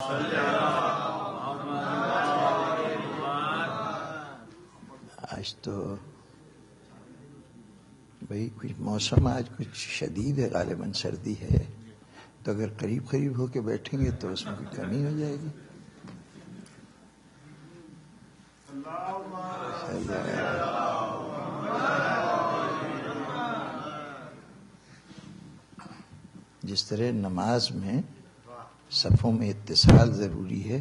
آج تو بھائی کچھ موسم آج کچھ شدید ہے، غالباً سردی ہے، تو اگر قریب قریب ہو کے بیٹھیں گے تو اس میں کوئی کمی ہو جائے گی. جس طرح نماز میں صفوں میں اتصال ضروری ہے،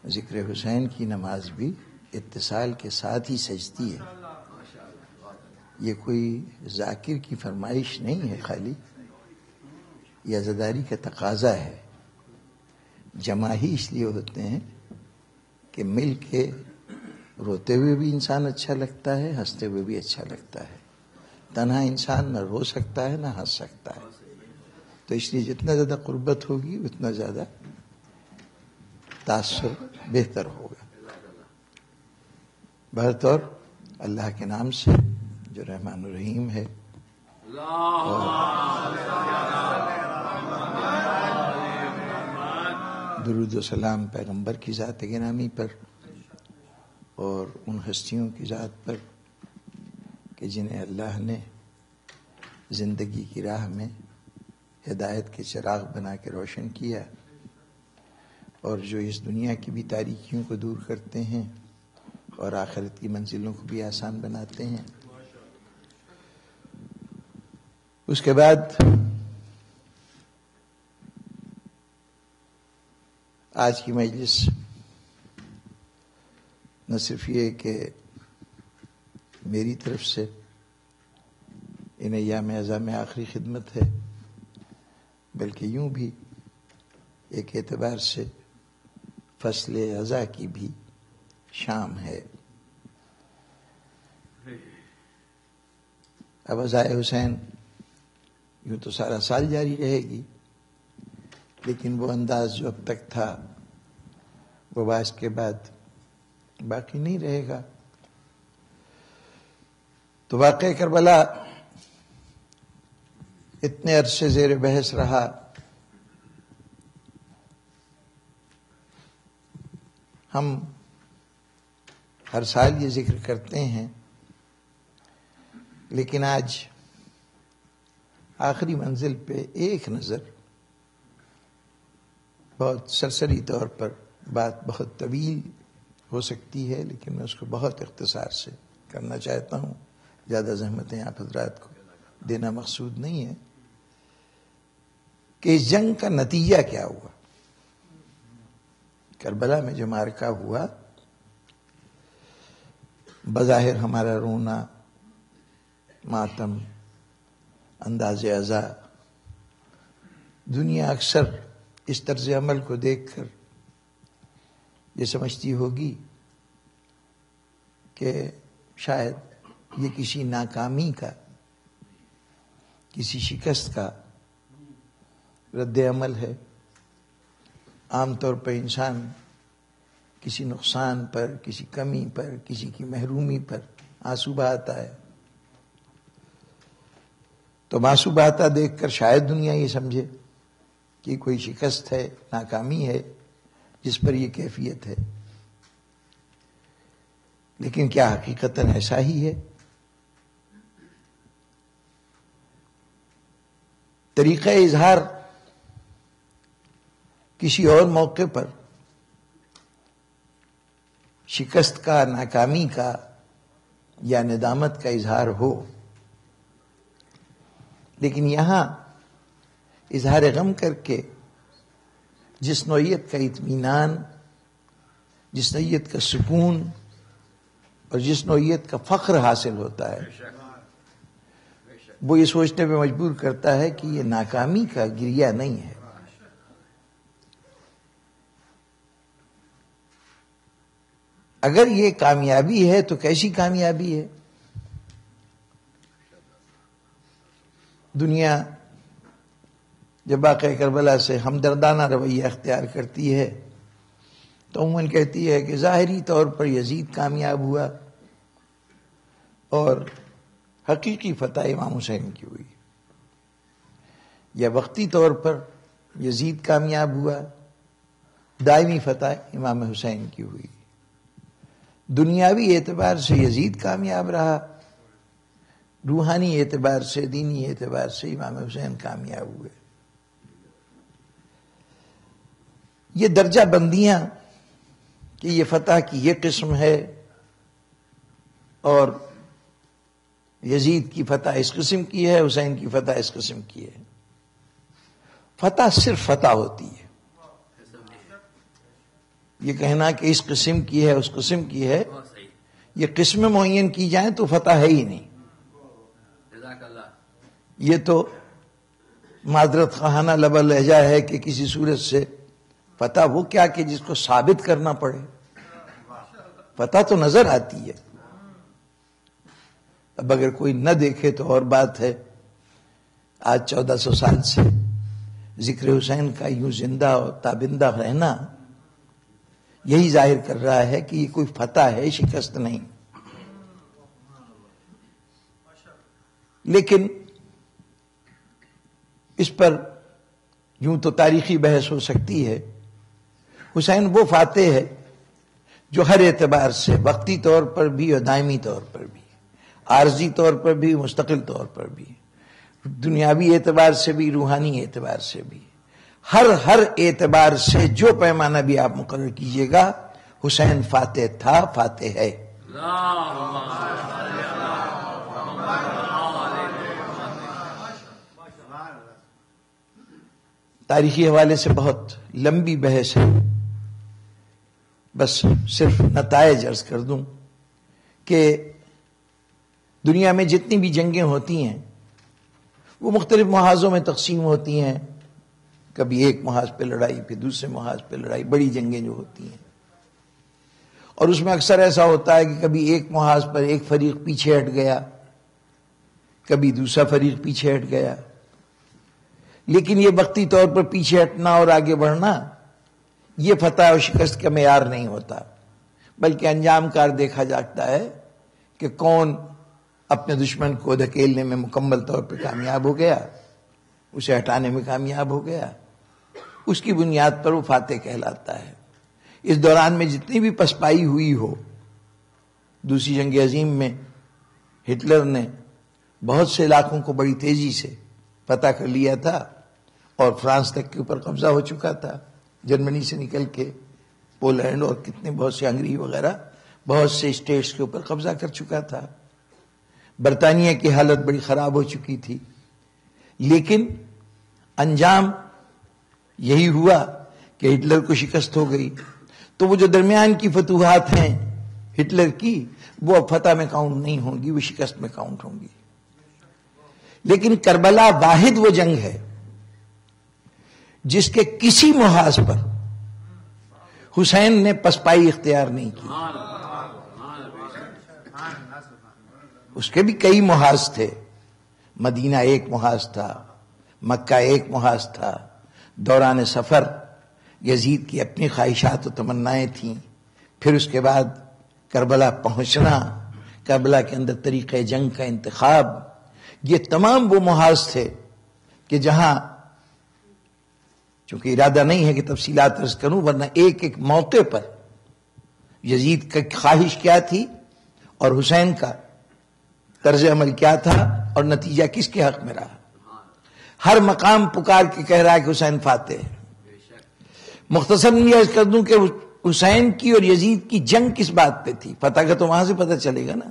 ذکر حسین کی نماز بھی اتصال کے ساتھ ہی سجتی ہے. یہ کوئی ذاکر کی فرمائش نہیں ہے خالی، یہ عزاداری کا تقاضا ہے. جمع ہی اس لیے ہوتے ہیں کہ مل کے روتے ہوئے بھی انسان اچھا لگتا ہے، ہنستے ہوئے بھی اچھا لگتا ہے. تنہا انسان نہ رو سکتا ہے نہ ہنس سکتا ہے، تو اس لیے جتنا زیادہ قربت ہوگی اتنا زیادہ تاثر بہتر ہوگا. بہرطور اللہ کے نام سے جو رحمان الرحیم ہے، درود و سلام پیغمبر کی ذات گرامی پر اور ان ہستیوں کی ذات پر کہ جنہیں اللہ نے زندگی کی راہ میں ہدایت کے چراغ بنا کے روشن کیا، اور جو اس دنیا کی بھی تاریکیوں کو دور کرتے ہیں اور آخرت کی منزلوں کو بھی آسان بناتے ہیں. اس کے بعد آج کی مجلس نہ صرف یہ کہ میری طرف سے ان ایام اعظام آخری خدمت ہے، بلکہ یوں بھی ایک اعتبار سے فصل عزا کی بھی شام ہے. اب عزائے حسین یوں تو سارا سال جاری رہے گی، لیکن وہ انداز جو اب تک تھا وہ باعث کے بعد باقی نہیں رہے گا. تو واقعہ کربلا اتنے عرصے زیر بحث رہا، ہم ہر سال یہ ذکر کرتے ہیں، لیکن آج آخری منزل پہ ایک نظر، بہت سرسری طور پر بات بہت طویل ہو سکتی ہے، لیکن میں اس کو بہت اختصار سے کرنا چاہتا ہوں. زیادہ زحمتیں آپ حضرات کو دینا مقصود نہیں ہے کہ اس جنگ کا نتیجہ کیا ہوا. کربلا میں جو معرکہ ہوا، بظاہر ہمارا رونا، ماتم، انداز عزا، دنیا اکثر اس طرز عمل کو دیکھ کر یہ سمجھتی ہوگی کہ شاید یہ کسی ناکامی کا، کسی شکست کا رد عمل ہے. عام طور پر انسان کسی نقصان پر، کسی کمی پر، کسی کی محرومی پر آنسو بہاتا ہے. تو آنسو بہاتا دیکھ کر شاید دنیا یہ سمجھے کہ کوئی شکست ہے، ناکامی ہے جس پر یہ کیفیت ہے. لیکن کیا حقیقتاً ایسا ہی ہے؟ طریقہ اظہار کسی اور موقع پر شکست کا، ناکامی کا یا ندامت کا اظہار ہو، لیکن یہاں اظہار غم کر کے جس نوعیت کا اطمینان، جس نوعیت کا سکون اور جس نوعیت کا فخر حاصل ہوتا ہے، وہ یہ سوچنے پہ مجبور کرتا ہے کہ یہ ناکامی کا گریہ نہیں ہے. اگر یہ کامیابی ہے تو کیسی کامیابی ہے؟ دنیا جب واقعہ کربلا سے ہمدردانہ رویہ اختیار کرتی ہے تو عموماً کہتی ہے کہ ظاہری طور پر یزید کامیاب ہوا اور حقیقی فتح امام حسین کی ہوئی، یا وقتی طور پر یزید کامیاب ہوا دائمی فتح امام حسین کی ہوئی. دنیاوی اعتبار سے یزید کامیاب رہا، روحانی اعتبار سے، دینی اعتبار سے امام حسین کامیاب ہوئے. یہ درجہ بندیاں کہ یہ فتح کی یہ قسم ہے اور یزید کی فتح اس قسم کی ہے، حسین کی فتح اس قسم کی ہے. فتح صرف فتح ہوتی ہے. یہ کہنا کہ اس قسم کی ہے اس قسم کی ہے، یہ قسمیں معین کی جائیں تو فتح ہے ہی نہیں. یہ تو معذرت خواہانہ لب لہجہ ہے کہ کسی صورت سے فتح وہ کیا کہ جس کو ثابت کرنا پڑے. فتح تو نظر آتی ہے. اب اگر کوئی نہ دیکھے تو اور بات ہے. آج 1400 سال سے ذکر حسین کا یوں زندہ اور تابندہ رہنا یہی ظاہر کر رہا ہے کہ یہ کوئی فتح ہے، شکست نہیں. لیکن اس پر یوں تو تاریخی بحث ہو سکتی ہے. حسین وہ فاتح ہے جو ہر اعتبار سے، وقتی طور پر بھی اور دائمی طور پر بھی، عارضی طور پر بھی، مستقل طور پر بھی، دنیاوی اعتبار سے بھی، روحانی اعتبار سے بھی، ہر اعتبار سے جو پیمانہ بھی آپ مقرر کیجئے گا، حسین فاتح تھا، فاتح ہے. تاریخی حوالے سے بہت لمبی بحث ہے، بس صرف نتائج عرض کر دوں کہ دنیا میں جتنی بھی جنگیں ہوتی ہیں وہ مختلف محاذوں میں تقسیم ہوتی ہیں. کبھی ایک محاذ پہ لڑائی، پھر دوسرے محاذ پہ لڑائی، بڑی جنگیں جو ہوتی ہیں. اور اس میں اکثر ایسا ہوتا ہے کہ کبھی ایک محاذ پر ایک فریق پیچھے ہٹ گیا، کبھی دوسرا فریق پیچھے ہٹ گیا. لیکن یہ وقتی طور پر پیچھے ہٹنا اور آگے بڑھنا یہ فتح اور شکست کا معیار نہیں ہوتا، بلکہ انجام کار دیکھا جاتا ہے کہ کون اپنے دشمن کو دھکیلنے میں مکمل طور پر کامیاب ہو گیا، اسے ہٹانے میں کامیاب ہو گیا. اس کی بنیاد پر وہ فاتح کہلاتا ہے. اس دوران میں جتنی بھی پسپائی ہوئی ہو، دوسری جنگ عظیم میں ہٹلر نے بہت سے علاقوں کو بڑی تیزی سے فتح کر لیا تھا اور فرانس تک کے اوپر قبضہ ہو چکا تھا، جرمنی سے نکل کے پولینڈ اور کتنے بہت سے ہنگری وغیرہ بہت سے اسٹیٹس کے اوپر قبضہ کر چکا تھا. برطانیہ کی حالت بڑی خراب ہو چکی تھی. لیکن انجام یہی ہوا کہ ہٹلر کو شکست ہو گئی. تو وہ جو درمیان کی فتوحات ہیں ہٹلر کی، وہ اب فتح میں کاؤنٹ نہیں ہوں گی، وہ شکست میں کاؤنٹ ہوں گی. لیکن کربلا واحد وہ جنگ ہے جس کے کسی محاذ پر حسین نے پسپائی اختیار نہیں کی. اس کے بھی کئی محاذ تھے. مدینہ ایک محاذ تھا، مکہ ایک محاذ تھا. دوران سفر یزید کی اپنی خواہشات و تمنائیں تھیں. پھر اس کے بعد کربلا پہنچنا، کربلا کے اندر طریقہ جنگ کا انتخاب، یہ تمام وہ محاذ تھے کہ جہاں، چونکہ ارادہ نہیں ہے کہ تفصیلات عرض کروں، ورنہ ایک ایک موقع پر یزید کا خواہش کیا تھی اور حسین کا طرز عمل کیا تھا اور نتیجہ کس کے حق میں رہا. ہر مقام پکار کے کہہ رہا ہے کہ حسین فاتح ہے. مختصر میں عرض کر دوں کہ حسین کی اور یزید کی جنگ کس بات پہ تھی. فتح کا تو وہاں سے پتہ چلے گا نا.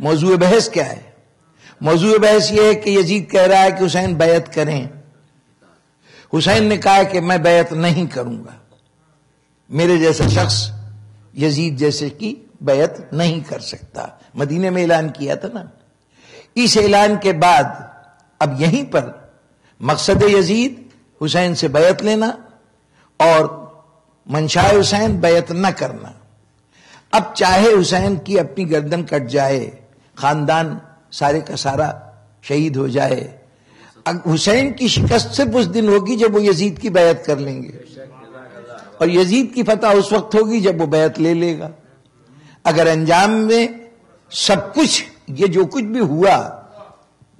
موضوع بحث کیا ہے؟ موضوع بحث یہ ہے کہ یزید کہہ رہا ہے کہ حسین بیعت کریں. حسین نے کہا کہ میں بیعت نہیں کروں گا. میرے جیسا شخص یزید جیسے کی بیعت نہیں کر سکتا. مدینے میں اعلان کیا تھا نا. اس اعلان کے بعد اب یہیں پر مقصد یزید حسین سے بیعت لینا اور منشاء حسین بیعت نہ کرنا. اب چاہے حسین کی اپنی گردن کٹ جائے، خاندان سارے کا سارا شہید ہو جائے، حسین کی شکست صرف اس دن ہوگی جب وہ یزید کی بیعت کر لیں گے، اور یزید کی فتح اس وقت ہوگی جب وہ بیعت لے لے گا. اگر انجام میں سب کچھ یہ جو کچھ بھی ہوا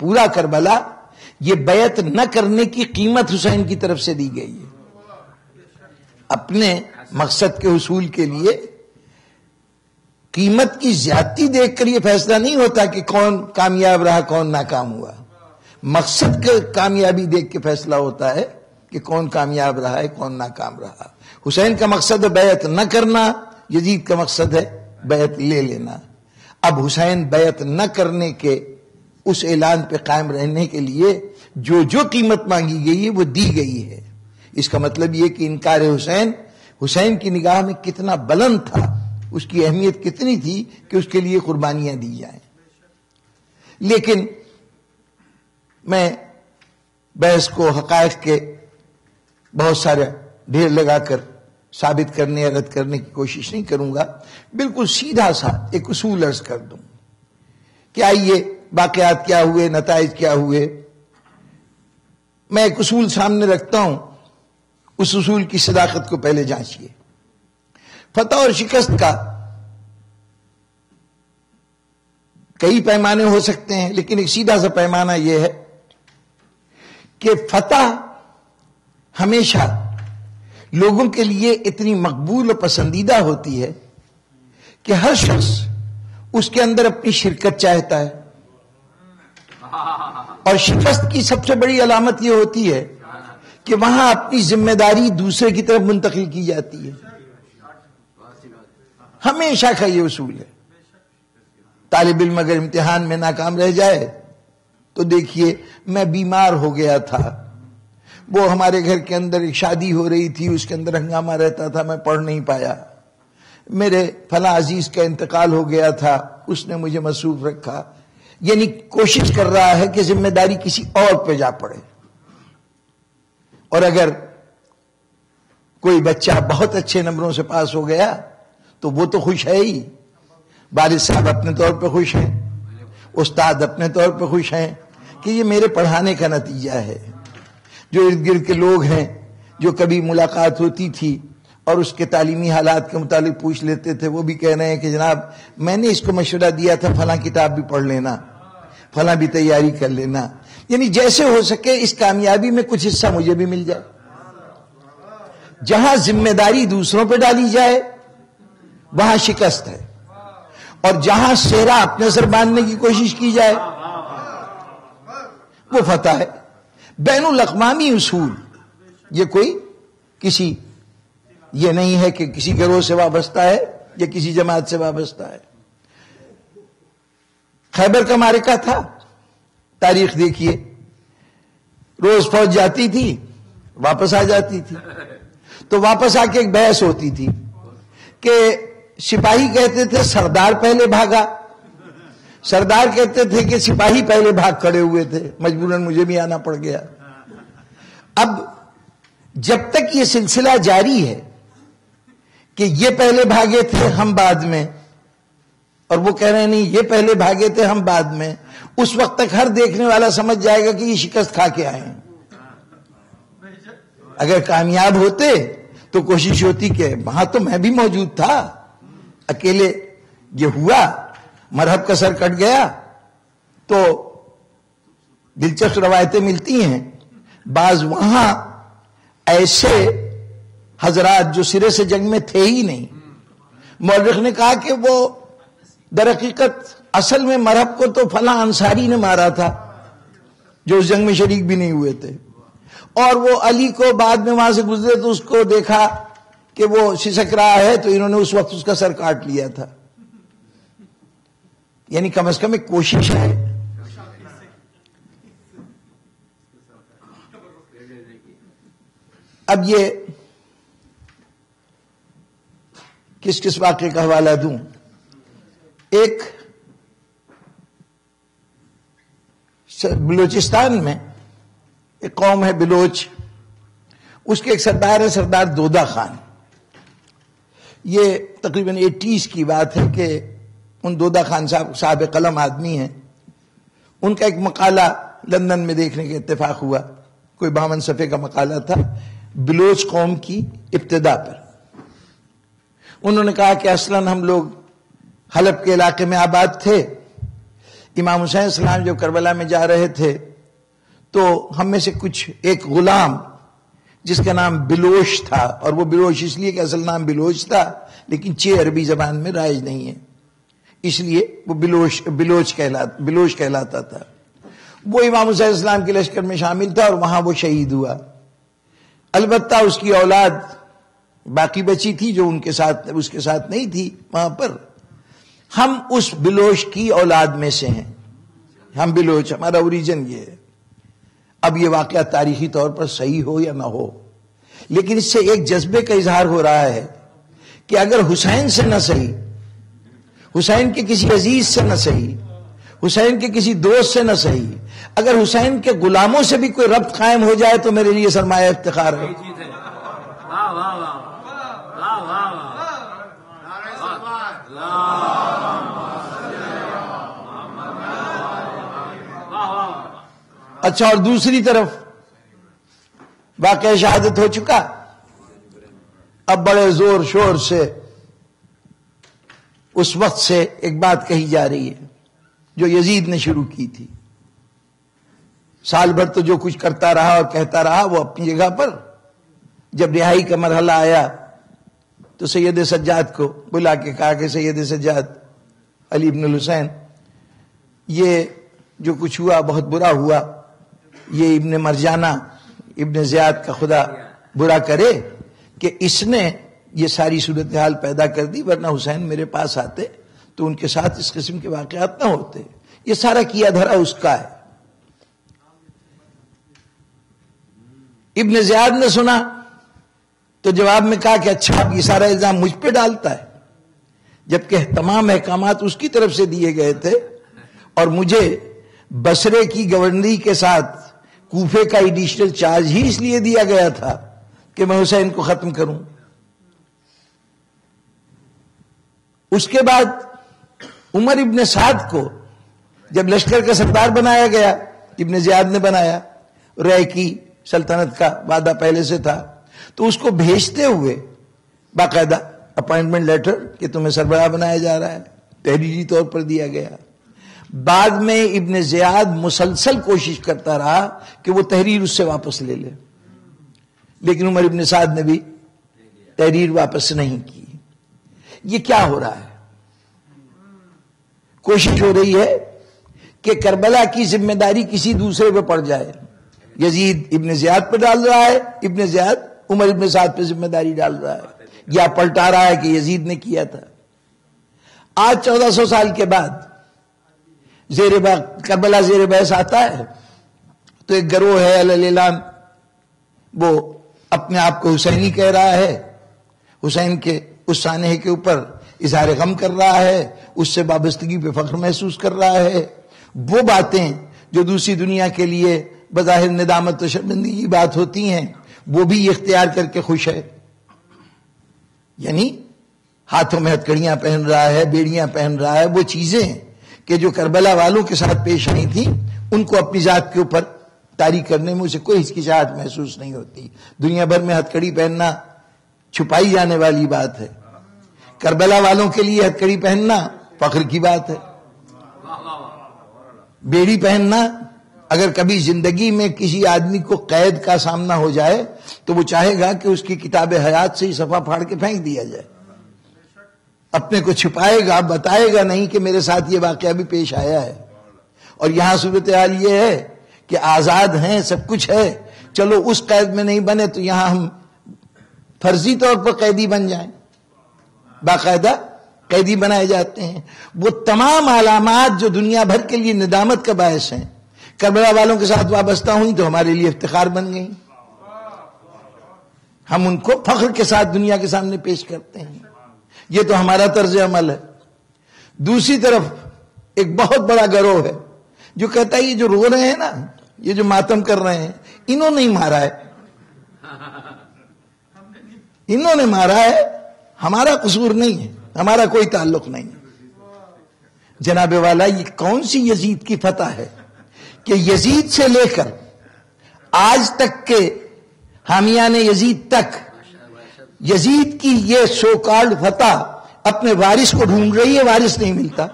پورا کربلا، یہ بیعت نہ کرنے کی قیمت حسین کی طرف سے دی گئی ہے. اپنے مقصد کے حصول کے لیے قیمت کی زیادتی دیکھ کر یہ فیصلہ نہیں ہوتا کہ کون کامیاب رہا کون ناکام ہوا. مقصد کا کامیابی دیکھ کے فیصلہ ہوتا ہے کہ کون کامیاب رہا ہے کون ناکام رہا. حسین کا مقصد ہے بیعت نہ کرنا، یزید کا مقصد ہے بیعت لے لینا. اب حسین بیعت نہ کرنے کے اس اعلان پہ قائم رہنے کے لیے جو قیمت مانگی گئی ہے وہ دی گئی ہے. اس کا مطلب یہ کہ انکار حسین کی نگاہ میں کتنا بلند تھا، اس کی اہمیت کتنی تھی کہ اس کے لیے قربانیاں دی جائیں. لیکن میں بحث کو حقائق کے بہت سارے ڈھیر لگا کر ثابت کرنے یا رد کرنے کی کوشش نہیں کروں گا. بالکل سیدھا سا ایک اصول عرض کر دوں کہ آئیے واقعات کیا ہوئے، نتائج کیا ہوئے. میں ایک اصول سامنے رکھتا ہوں، اس اصول کی صداقت کو پہلے جانچیے. فتح اور شکست کا کئی پیمانے ہو سکتے ہیں، لیکن ایک سیدھا سا پیمانہ یہ ہے کہ فتح ہمیشہ لوگوں کے لیے اتنی مقبول و پسندیدہ ہوتی ہے کہ ہر شخص اس کے اندر اپنی شرکت چاہتا ہے. اور شکست کی سب سے بڑی علامت یہ ہوتی ہے کہ وہاں اپنی ذمہ داری دوسرے کی طرف منتقل کی جاتی ہے. ہمیشہ کا یہ اصول ہے. طالب علم اگر امتحان میں ناکام رہ جائے تو دیکھیے میں بیمار ہو گیا تھا، وہ ہمارے گھر کے اندر ایک شادی ہو رہی تھی، اس کے اندر ہنگامہ رہتا تھا، میں پڑھ نہیں پایا، میرے فلاں عزیز کا انتقال ہو گیا تھا، اس نے مجھے مصروف رکھا. یعنی کوشش کر رہا ہے کہ ذمہ داری کسی اور پہ جا پڑے. اور اگر کوئی بچہ بہت اچھے نمبروں سے پاس ہو گیا تو وہ تو خوش ہے ہی، والد صاحب اپنے طور پہ خوش ہیں، استاد اپنے طور پہ خوش ہیں کہ یہ میرے پڑھانے کا نتیجہ ہے. جو ارد گرد کے لوگ ہیں جو کبھی ملاقات ہوتی تھی اور اس کے تعلیمی حالات کے متعلق پوچھ لیتے تھے، وہ بھی کہہ رہے ہیں کہ جناب میں نے اس کو مشورہ دیا تھا فلاں کتاب بھی پڑھ لینا، فلاں بھی تیاری کر لینا. یعنی جیسے ہو سکے اس کامیابی میں کچھ حصہ مجھے بھی مل جائے. جہاں ذمہ داری دوسروں پہ ڈالی جائے وہاں شکست ہے، اور جہاں سہرا اپنے سر باندھنے کی کوشش کی جائے وہ فتح ہے. بین الاقوامی اصول، یہ کوئی کسی یہ نہیں ہے کہ کسی گروہ سے وابستہ ہے یا کسی جماعت سے وابستہ ہے. خیبر کا معرکہ تھا، تاریخ دیکھیے، روز فوج جاتی تھی واپس آ جاتی تھی، تو واپس آ کے ایک بحث ہوتی تھی کہ سپاہی کہتے تھے سردار پہلے بھاگا، سردار کہتے تھے کہ سپاہی پہلے بھاگ کھڑے ہوئے تھے، مجبوراً مجھے بھی آنا پڑ گیا. اب جب تک یہ سلسلہ جاری ہے کہ یہ پہلے بھاگے تھے ہم بعد میں، اور وہ کہہ رہے ہیں نہیں یہ پہلے بھاگے تھے ہم بعد میں، اس وقت تک ہر دیکھنے والا سمجھ جائے گا کہ یہ شکست کھا کے آئے ہیں. اگر کامیاب ہوتے تو کوشش ہوتی کہ وہاں تو میں بھی موجود تھا، اکیلے یہ ہوا، مرہب کا سر کٹ گیا. تو دلچسپ روایتیں ملتی ہیں، بعض وہاں ایسے حضرات جو سرے سے جنگ میں تھے ہی نہیں، مورخ نے کہا کہ وہ در حقیقت اصل میں مرہب کو تو فلاں انصاری نے مارا تھا جو اس جنگ میں شریک بھی نہیں ہوئے تھے، اور وہ علی کو بعد میں وہاں سے گزرے تو اس کو دیکھا کہ وہ سسک رہا ہے تو انہوں نے اس وقت اس کا سر کاٹ لیا تھا. یعنی کم از کم ایک کوشش ہے. اب یہ کس واقعے کا حوالہ دوں؟ ایک بلوچستان میں ایک قوم ہے بلوچ، اس کے ایک سردار ہے سردار دودا خان. یہ تقریباً 80s کی بات ہے کہ ان دودا خان صاحب قلم آدمی ہیں. ان کا ایک مقالہ لندن میں دیکھنے کا اتفاق ہوا، کوئی 52 صفحے کا مقالہ تھا بلوچ قوم کی ابتدا پر. انہوں نے کہا کہ اصلاً ہم لوگ حلب کے علاقے میں آباد تھے. امام حسین السلام جب کربلا میں جا رہے تھے تو ہم میں سے کچھ ایک غلام جس کا نام بلوش تھا، اور وہ بلوش اس لیے کہ اصل نام بلوچ تھا لیکن چے عربی زبان میں رائج نہیں ہے، اس لیے وہ بلوچ کہلاتا تھا. وہ امام حسین علیہ السلام کے لشکر میں شامل تھا اور وہاں وہ شہید ہوا. البتہ اس کی اولاد باقی بچی تھی جو اس کے ساتھ نہیں تھی وہاں پر. ہم اس بلوچ کی اولاد میں سے ہیں، ہم بلوچ، ہمارا اوریجن یہ ہے. اب یہ واقعہ تاریخی طور پر صحیح ہو یا نہ ہو، لیکن اس سے ایک جذبے کا اظہار ہو رہا ہے کہ اگر حسین سے نہ صحیح، حسین کے کسی عزیز سے نہ صحیح، حسین کے کسی دوست سے نہ صحیح، اگر حسین کے غلاموں سے بھی کوئی ربط قائم ہو جائے تو میرے لیے سرمایہ افتخار ہے. اچھا، اور دوسری طرف واقعہ شہادت ہو چکا، اب بڑے زور شور سے اس وقت سے ایک بات کہی جا رہی ہے جو یزید نے شروع کی تھی. سال بھر تو جو کچھ کرتا رہا اور کہتا رہا وہ اپنی جگہ پر. جب رہائی کا مرحلہ آیا تو سید سجاد کو بلا کے کہا کہ سید سجاد علی بن الحسین، یہ جو کچھ ہوا بہت برا ہوا، یہ ابن مرجانہ ابن زیاد کا خدا برا کرے کہ اس نے یہ ساری صورتحال پیدا کر دی، ورنہ حسین میرے پاس آتے تو ان کے ساتھ اس قسم کے واقعات نہ ہوتے. یہ سارا کیا دھرا اس کا ہے. ابن زیاد نے سنا تو جواب میں کہا کہ اچھا یہ سارا الزام مجھ پہ ڈالتا ہے، جبکہ تمام احکامات اس کی طرف سے دیے گئے تھے اور مجھے بصرے کی گورنری کے ساتھ کوفے کا ایڈیشنل چارج ہی اس لیے دیا گیا تھا کہ میں حسین کو ختم کروں. اس کے بعد عمر ابن سعد کو جب لشکر کا سردار بنایا گیا، ابن زیاد نے بنایا، رے کی سلطنت کا وعدہ پہلے سے تھا، تو اس کو بھیجتے ہوئے باقاعدہ اپائنٹمنٹ لیٹر کہ تمہیں سربراہ بنایا جا رہا ہے تحریری طور پر دیا گیا. بعد میں ابن زیاد مسلسل کوشش کرتا رہا کہ وہ تحریر اس سے واپس لے لے، لیکن عمر ابن سعد نے بھی تحریر واپس نہیں کی. یہ کیا ہو رہا ہے؟ کوشش ہو رہی ہے کہ کربلا کی ذمہ داری کسی دوسرے پہ پڑ جائے. یزید ابن زیاد پہ ڈال رہا ہے، ابن زیاد عمر ابن سعد پہ ذمہ داری ڈال رہا ہے، یا پلٹا رہا ہے کہ یزید نے کیا تھا. آج 1400 سال کے بعد کربلا زیر بحث آتا ہے تو ایک گروہ ہے علی اعلان، وہ اپنے آپ کو حسینی کہہ رہا ہے، حسین کے اس سانحے کے اوپر اظہار غم کر رہا ہے، اس سے وابستگی پہ فخر محسوس کر رہا ہے. وہ باتیں جو دوسری دنیا کے لیے بظاہر ندامت و شرمندگی کی بات ہوتی ہیں وہ بھی اختیار کر کے خوش ہے. یعنی ہاتھوں میں ہتھکڑیاں پہن رہا ہے، بیڑیاں پہن رہا ہے، وہ چیزیں کہ جو کربلا والوں کے ساتھ پیش آئی تھیں ان کو اپنی ذات کے اوپر طاری کرنے میں اسے کوئی ہچکچاہٹ محسوس نہیں ہوتی. دنیا بھر میں ہتھکڑی پہننا چھپائی جانے والی بات ہے، کربلا والوں کے لیے ہتھکڑی پہننا فخر کی بات ہے. بیڑی پہننا، اگر کبھی زندگی میں کسی آدمی کو قید کا سامنا ہو جائے تو وہ چاہے گا کہ اس کی کتاب حیات سے ہی صفحہ پھاڑ کے پھینک دیا جائے. اپنے کو چھپائے گا، بتائے گا نہیں کہ میرے ساتھ یہ واقعہ بھی پیش آیا ہے. اور یہاں صورتحال یہ ہے کہ آزاد ہیں، سب کچھ ہے، چلو اس قید میں نہیں بنے تو یہاں ہم فرضی طور پر قیدی بن جائیں، باقاعدہ قیدی بنائے جاتے ہیں. وہ تمام علامات جو دنیا بھر کے لیے ندامت کا باعث ہیں کربلا والوں کے ساتھ وابستہ ہوئی تو ہمارے لیے افتخار بن گئی. ہم ان کو فخر کے ساتھ دنیا کے سامنے پیش کرتے ہیں. یہ تو ہمارا طرز عمل ہے. دوسری طرف ایک بہت بڑا گروہ ہے جو کہتا ہے یہ جو رو رہے ہیں نا، یہ جو ماتم کر رہے ہیں، انہوں نے مارا ہے، انہوں نے مارا ہے، ہمارا قصور نہیں ہے، ہمارا کوئی تعلق نہیں ہے. جناب والا یہ کون سی یزید کی فتح ہے کہ یزید سے لے کر آج تک کے حامیان یزید تک یزید کی یہ سو کالڈ فتح اپنے وارث کو ڈھونڈ رہی ہے، وارث نہیں ملتا.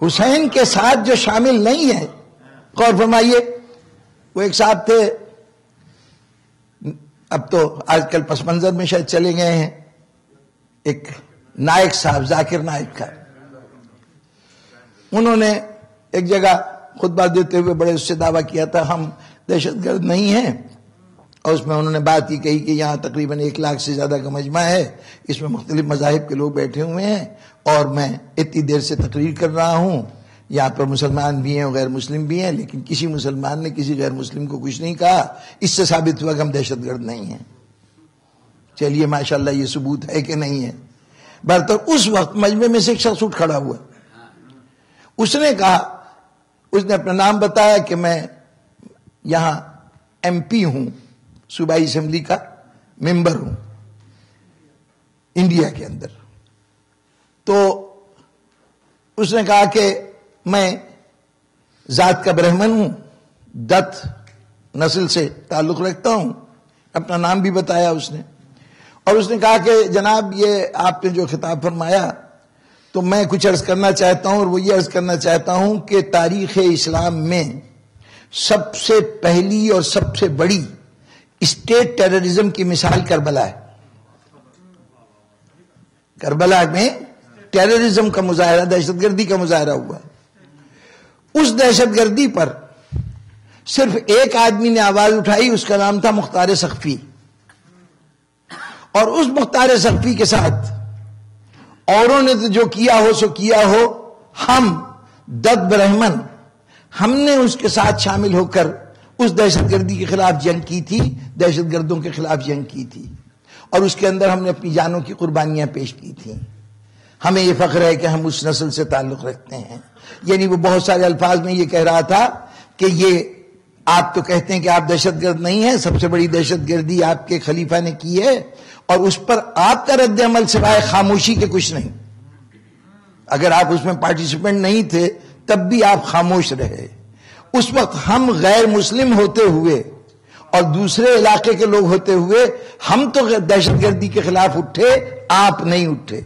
حسین کے ساتھ جو شامل نہیں ہے، غور فرمائیے، وہ ایک صاحب تھے، اب تو آج کل پس منظر میں شاید چلے گئے ہیں، ایک نائک صاحب، ذاکر نائک کا، انہوں نے ایک جگہ خطبہ دیتے ہوئے بڑے اس سے دعویٰ کیا تھا ہم دہشت گرد نہیں ہیں، اور اس میں انہوں نے بات یہ کہی کہ یہاں تقریباً 1 لاکھ سے زیادہ کا مجمع ہے، اس میں مختلف مذاہب کے لوگ بیٹھے ہوئے ہیں، اور میں اتنی دیر سے تقریر کر رہا ہوں، یہاں پر مسلمان بھی ہیں اور غیر مسلم بھی ہیں، لیکن کسی مسلمان نے کسی غیر مسلم کو کچھ نہیں کہا، اس سے ثابت ہوا کہ ہم دہشت گرد نہیں ہیں۔ چلیے ماشاءاللہ یہ ثبوت ہے کہ نہیں ہے؟ برتر اس وقت مجمع میں سے ایک شخص اٹھ کھڑا ہوا، اس نے کہا، اس نے اپنا نام بتایا کہ میں یہاں ایم پی ہوں، صوبائی اسمبلی کا ممبر ہوں انڈیا کے اندر۔ تو اس نے کہا کہ میں ذات کا برہمن ہوں، دت نسل سے تعلق رکھتا ہوں، اپنا نام بھی بتایا اس نے، اور اس نے کہا کہ جناب یہ آپ نے جو خطاب فرمایا تو میں کچھ عرض کرنا چاہتا ہوں، اور وہ یہ عرض کرنا چاہتا ہوں کہ تاریخ اسلام میں سب سے پہلی اور سب سے بڑی اسٹیٹ ٹیررزم کی مثال کربلا ہے۔ کربلا میں ٹیررزم کا مظاہرہ، دہشت گردی کا مظاہرہ ہوا، اس دہشت گردی پر صرف ایک آدمی نے آواز اٹھائی، اس کا نام تھا مختار سقفی، اور اس مختار سقفی کے ساتھ اوروں نے تو جو کیا ہو سو کیا ہو، ہم دت برہمن ہم نے اس کے ساتھ شامل ہو کر اس دہشت گردی کے خلاف جنگ کی تھی، دہشت گردوں کے خلاف جنگ کی تھی، اور اس کے اندر ہم نے اپنی جانوں کی قربانیاں پیش کی تھیں۔ ہمیں یہ فخر ہے کہ ہم اس نسل سے تعلق رکھتے ہیں۔ یعنی وہ بہت سارے الفاظ میں یہ کہہ رہا تھا کہ یہ آپ تو کہتے ہیں کہ آپ دہشت گرد نہیں ہیں، سب سے بڑی دہشت گردی آپ کے خلیفہ نے کی ہے، اور اس پر آپ کا رد عمل سوائے خاموشی کے کچھ نہیں۔ اگر آپ اس میں پارٹیسپینٹ نہیں تھے تب بھی آپ خاموش رہے۔ اس وقت ہم غیر مسلم ہوتے ہوئے اور دوسرے علاقے کے لوگ ہوتے ہوئے ہم تو دہشت گردی کے خلاف اٹھے، آپ نہیں اٹھے۔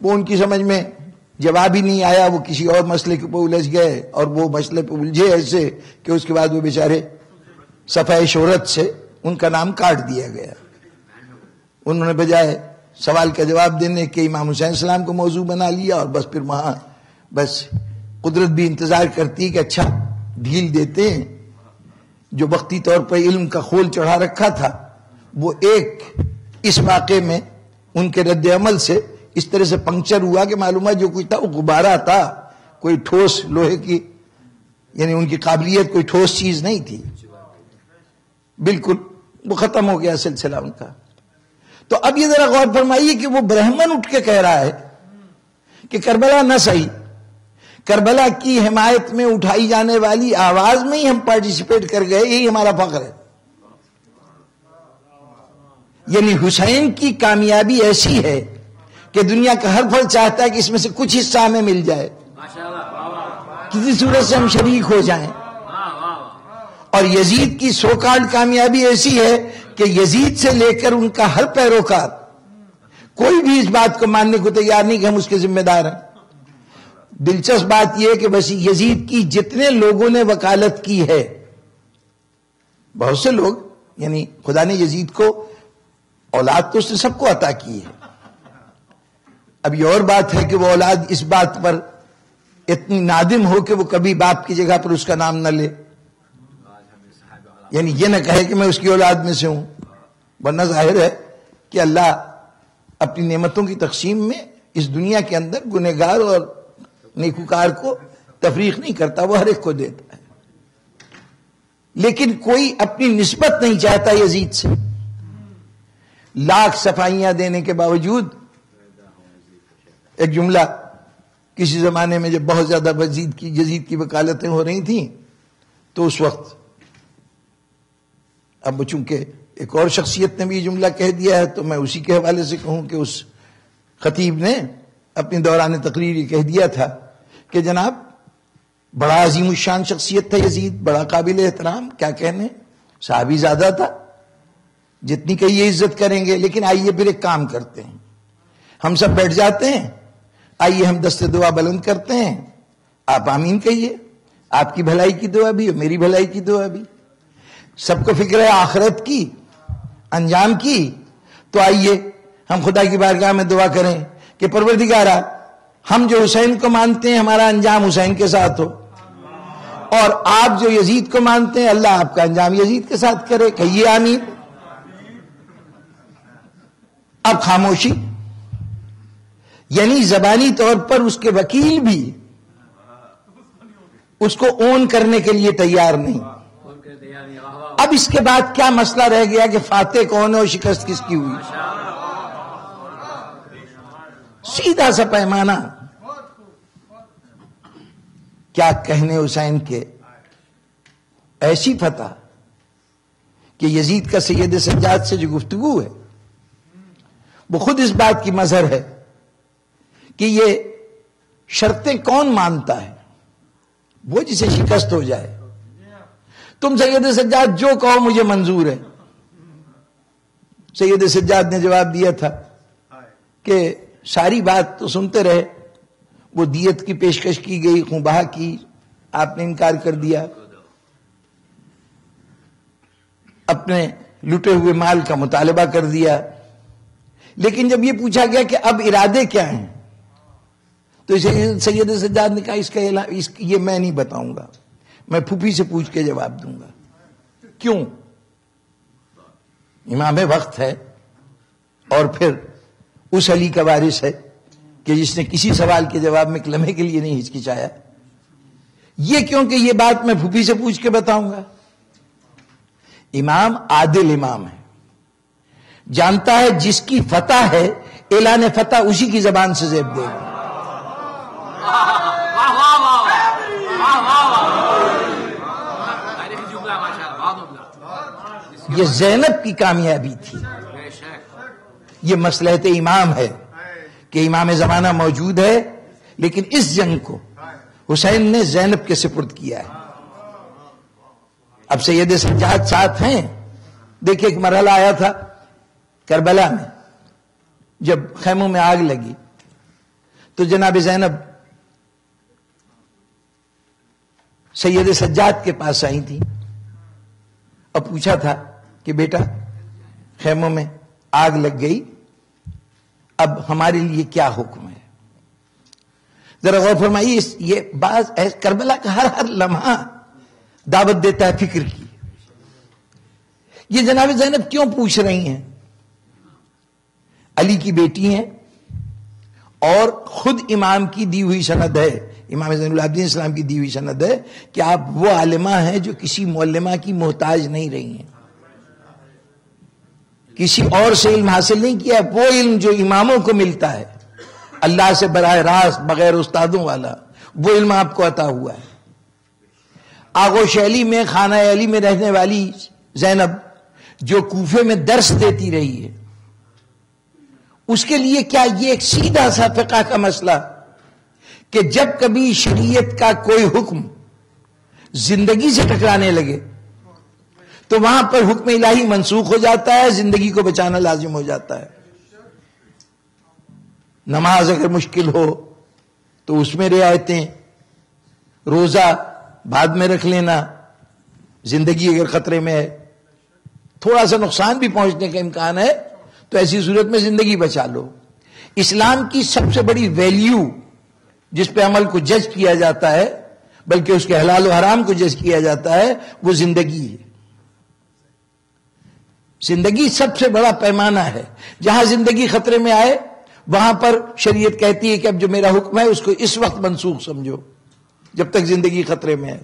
وہ ان کی سمجھ میں جواب ہی نہیں آیا، وہ کسی اور مسئلے کے اوپر الجھ گئے، اور وہ مسئلے پہ الجھے ایسے کہ اس کے بعد وہ بیچارے صفحہ شہرت سے ان کا نام کاٹ دیا گیا۔ انہوں نے بجائے سوال کا جواب دینے کے امام حسین السلام کو موضوع بنا لیا، اور بس پھر وہاں بس قدرت بھی انتظار کرتی ہے کہ اچھا ڈھیل دیتے ہیں۔ جو وقتی طور پر علم کا خول چڑھا رکھا تھا وہ ایک اس واقعے میں ان کے رد عمل سے اس طرح سے پنکچر ہوا کہ معلوم ہے جو کچھ تھا وہ غبارہ تھا، کوئی ٹھوس لوہے کی، یعنی ان کی قابلیت کوئی ٹھوس چیز نہیں تھی، بالکل وہ ختم ہو گیا سلسلہ ان کا۔ تو اب یہ ذرا غور فرمائیے کہ وہ برہمن اٹھ کے کہہ رہا ہے کہ کربلا نہ صحیح، کربلا کی حمایت میں اٹھائی جانے والی آواز میں ہی ہم پارٹیسپیٹ کر گئے، یہی ہمارا فخر ہے۔ یعنی حسین کی کامیابی ایسی ہے کہ دنیا کا ہر فرد چاہتا ہے کہ اس میں سے کچھ حصہ ہمیں مل جائے، کسی صورت سے ہم شریک ہو جائیں۔ اور یزید کی سو کالڈ کامیابی ایسی ہے کہ یزید سے لے کر ان کا ہر پیروکار کوئی بھی اس بات کو ماننے کو تیار نہیں کہ ہم اس کے ذمہ دار ہیں۔ دلچسپ بات یہ ہے کہ بس یزید کی جتنے لوگوں نے وکالت کی ہے، بہت سے لوگ، یعنی خدا نے یزید کو اولاد تو اس نے سب کو عطا کی ہے۔ اب یہ اور بات ہے کہ وہ اولاد اس بات پر اتنی نادم ہو کہ وہ کبھی باپ کی جگہ پر اس کا نام نہ لے، یعنی یہ نہ کہے کہ میں اس کی اولاد میں سے ہوں، ورنہ ظاہر ہے کہ اللہ اپنی نعمتوں کی تقسیم میں اس دنیا کے اندر گنہگار اور نیکوکار کو تفریق نہیں کرتا، وہ ہر ایک کو دیتا ہے۔ لیکن کوئی اپنی نسبت نہیں چاہتا یزید سے، لاکھ صفائیاں دینے کے باوجود۔ ایک جملہ کسی زمانے میں جب بہت زیادہ یزید کی وکالتیں ہو رہی تھیں تو اس وقت، اب چونکہ ایک اور شخصیت نے بھی یہ جملہ کہہ دیا ہے تو میں اسی کے حوالے سے کہوں کہ اس خطیب نے اپنی دوران تقریر یہ کہہ دیا تھا کہ جناب بڑا عظیم الشان شخصیت تھا یزید، بڑا قابل احترام، کیا کہنے، صحابی زیادہ تھا، جتنی کہیے عزت کریں گے، لیکن آئیے پھر ایک کام کرتے ہیں، ہم سب بیٹھ جاتے ہیں، آئیے ہم دست دعا بلند کرتے ہیں، آپ آمین کہیے، آپ کی بھلائی کی دعا بھی اور میری بھلائی کی دعا بھی، سب کو فکر ہے آخرت کی، انجام کی. تو آئیے ہم خدا کی بارگاہ میں دعا کریں کہ پروردگارا ہم جو حسین کو مانتے ہیں ہمارا انجام حسین کے ساتھ ہو، اور آپ جو یزید کو مانتے ہیں اللہ آپ کا انجام یزید کے ساتھ کرے. کہیے آمین. اب خاموشی، یعنی زبانی طور پر اس کے وکیل بھی اس کو اون کرنے کے لیے تیار نہیں. اب اس کے بعد کیا مسئلہ رہ گیا کہ فاتح کون ہے اور شکست کس کی ہوئی؟ سیدھا سا پیمانہ. کیا کہنے حسین کے، ایسی فتح کہ یزید کا سید سجاد سے جو گفتگو ہے وہ خود اس بات کی مظہر ہے کہ یہ شرطیں کون مانتا ہے، وہ جسے شکست ہو جائے. تم سید سجاد جو کہو مجھے منظور ہے. سید سجاد نے جواب دیا تھا کہ ساری بات تو سنتے رہے، وہ دیت کی پیشکش کی گئی، خونبہا کی، آپ نے انکار کر دیا، اپنے لٹے ہوئے مال کا مطالبہ کر دیا. لیکن جب یہ پوچھا گیا کہ اب ارادے کیا ہیں تو سید سجاد نے کہا یہ میں نہیں بتاؤں گا، میں پھوپھی سے پوچھ کے جواب دوں گا. کیوں؟ امام وقت ہے اور پھر اس علی کا وارث ہے کہ جس نے کسی سوال کے جواب میں ایک لمحے کے لیے نہیں ہچکچایا. یہ کیوں کہ یہ بات میں پھوپھی سے پوچھ کے بتاؤں گا؟ امام عادل امام ہے، جانتا ہے جس کی فتح ہے اعلان فتح اسی کی زبان سے زیب دے گا. یہ زینب کی کامیابی تھی، یہ مصلحت امام ہے کہ امام زمانہ موجود ہے، لیکن اس جنگ کو حسین نے زینب کے سپرد کیا ہے. اب سید سجاد ساتھ ہیں. دیکھیں ایک مرحلہ آیا تھا کربلا میں، جب خیموں میں آگ لگی تو جناب زینب سید سجاد کے پاس آئی تھی اور پوچھا تھا کہ بیٹا خیموں میں آگ لگ گئی، اب ہمارے لیے کیا حکم ہے؟ ذرا غور فرمائیے، یہ بعض کربلا کا ہر لمحہ دعوت دیتا ہے فکر کی. یہ جناب زینب کیوں پوچھ رہی ہیں؟ علی کی بیٹی ہیں اور خود امام کی دی ہوئی سند ہے، امام زین العابدین اسلام کی دی ہوئی سند ہے کہ آپ وہ عالمہ ہیں جو کسی معلمہ کی محتاج نہیں رہی ہیں، کسی اور سے علم حاصل نہیں کیا. وہ علم جو اماموں کو ملتا ہے اللہ سے براہ راست بغیر استادوں والا، وہ علم آپ کو عطا ہوا ہے. آغوش علی میں خانہ علی میں رہنے والی زینب جو کوفے میں درس دیتی رہی ہے، اس کے لیے کیا یہ ایک سیدھا سا فقہ کا مسئلہ کہ جب کبھی شریعت کا کوئی حکم زندگی سے ٹکرانے لگے تو وہاں پر حکم الہی منسوخ ہو جاتا ہے، زندگی کو بچانا لازم ہو جاتا ہے. نماز اگر مشکل ہو تو اس میں رعایتیں، روزہ بعد میں رکھ لینا، زندگی اگر خطرے میں ہے، تھوڑا سا نقصان بھی پہنچنے کا امکان ہے تو ایسی صورت میں زندگی بچا لو. اسلام کی سب سے بڑی ویلیو جس پہ عمل کو جج کیا جاتا ہے، بلکہ اس کے حلال و حرام کو جج کیا جاتا ہے، وہ زندگی ہے. زندگی سب سے بڑا پیمانہ ہے. جہاں زندگی خطرے میں آئے وہاں پر شریعت کہتی ہے کہ اب جو میرا حکم ہے اس کو اس وقت منسوخ سمجھو جب تک زندگی خطرے میں ہے.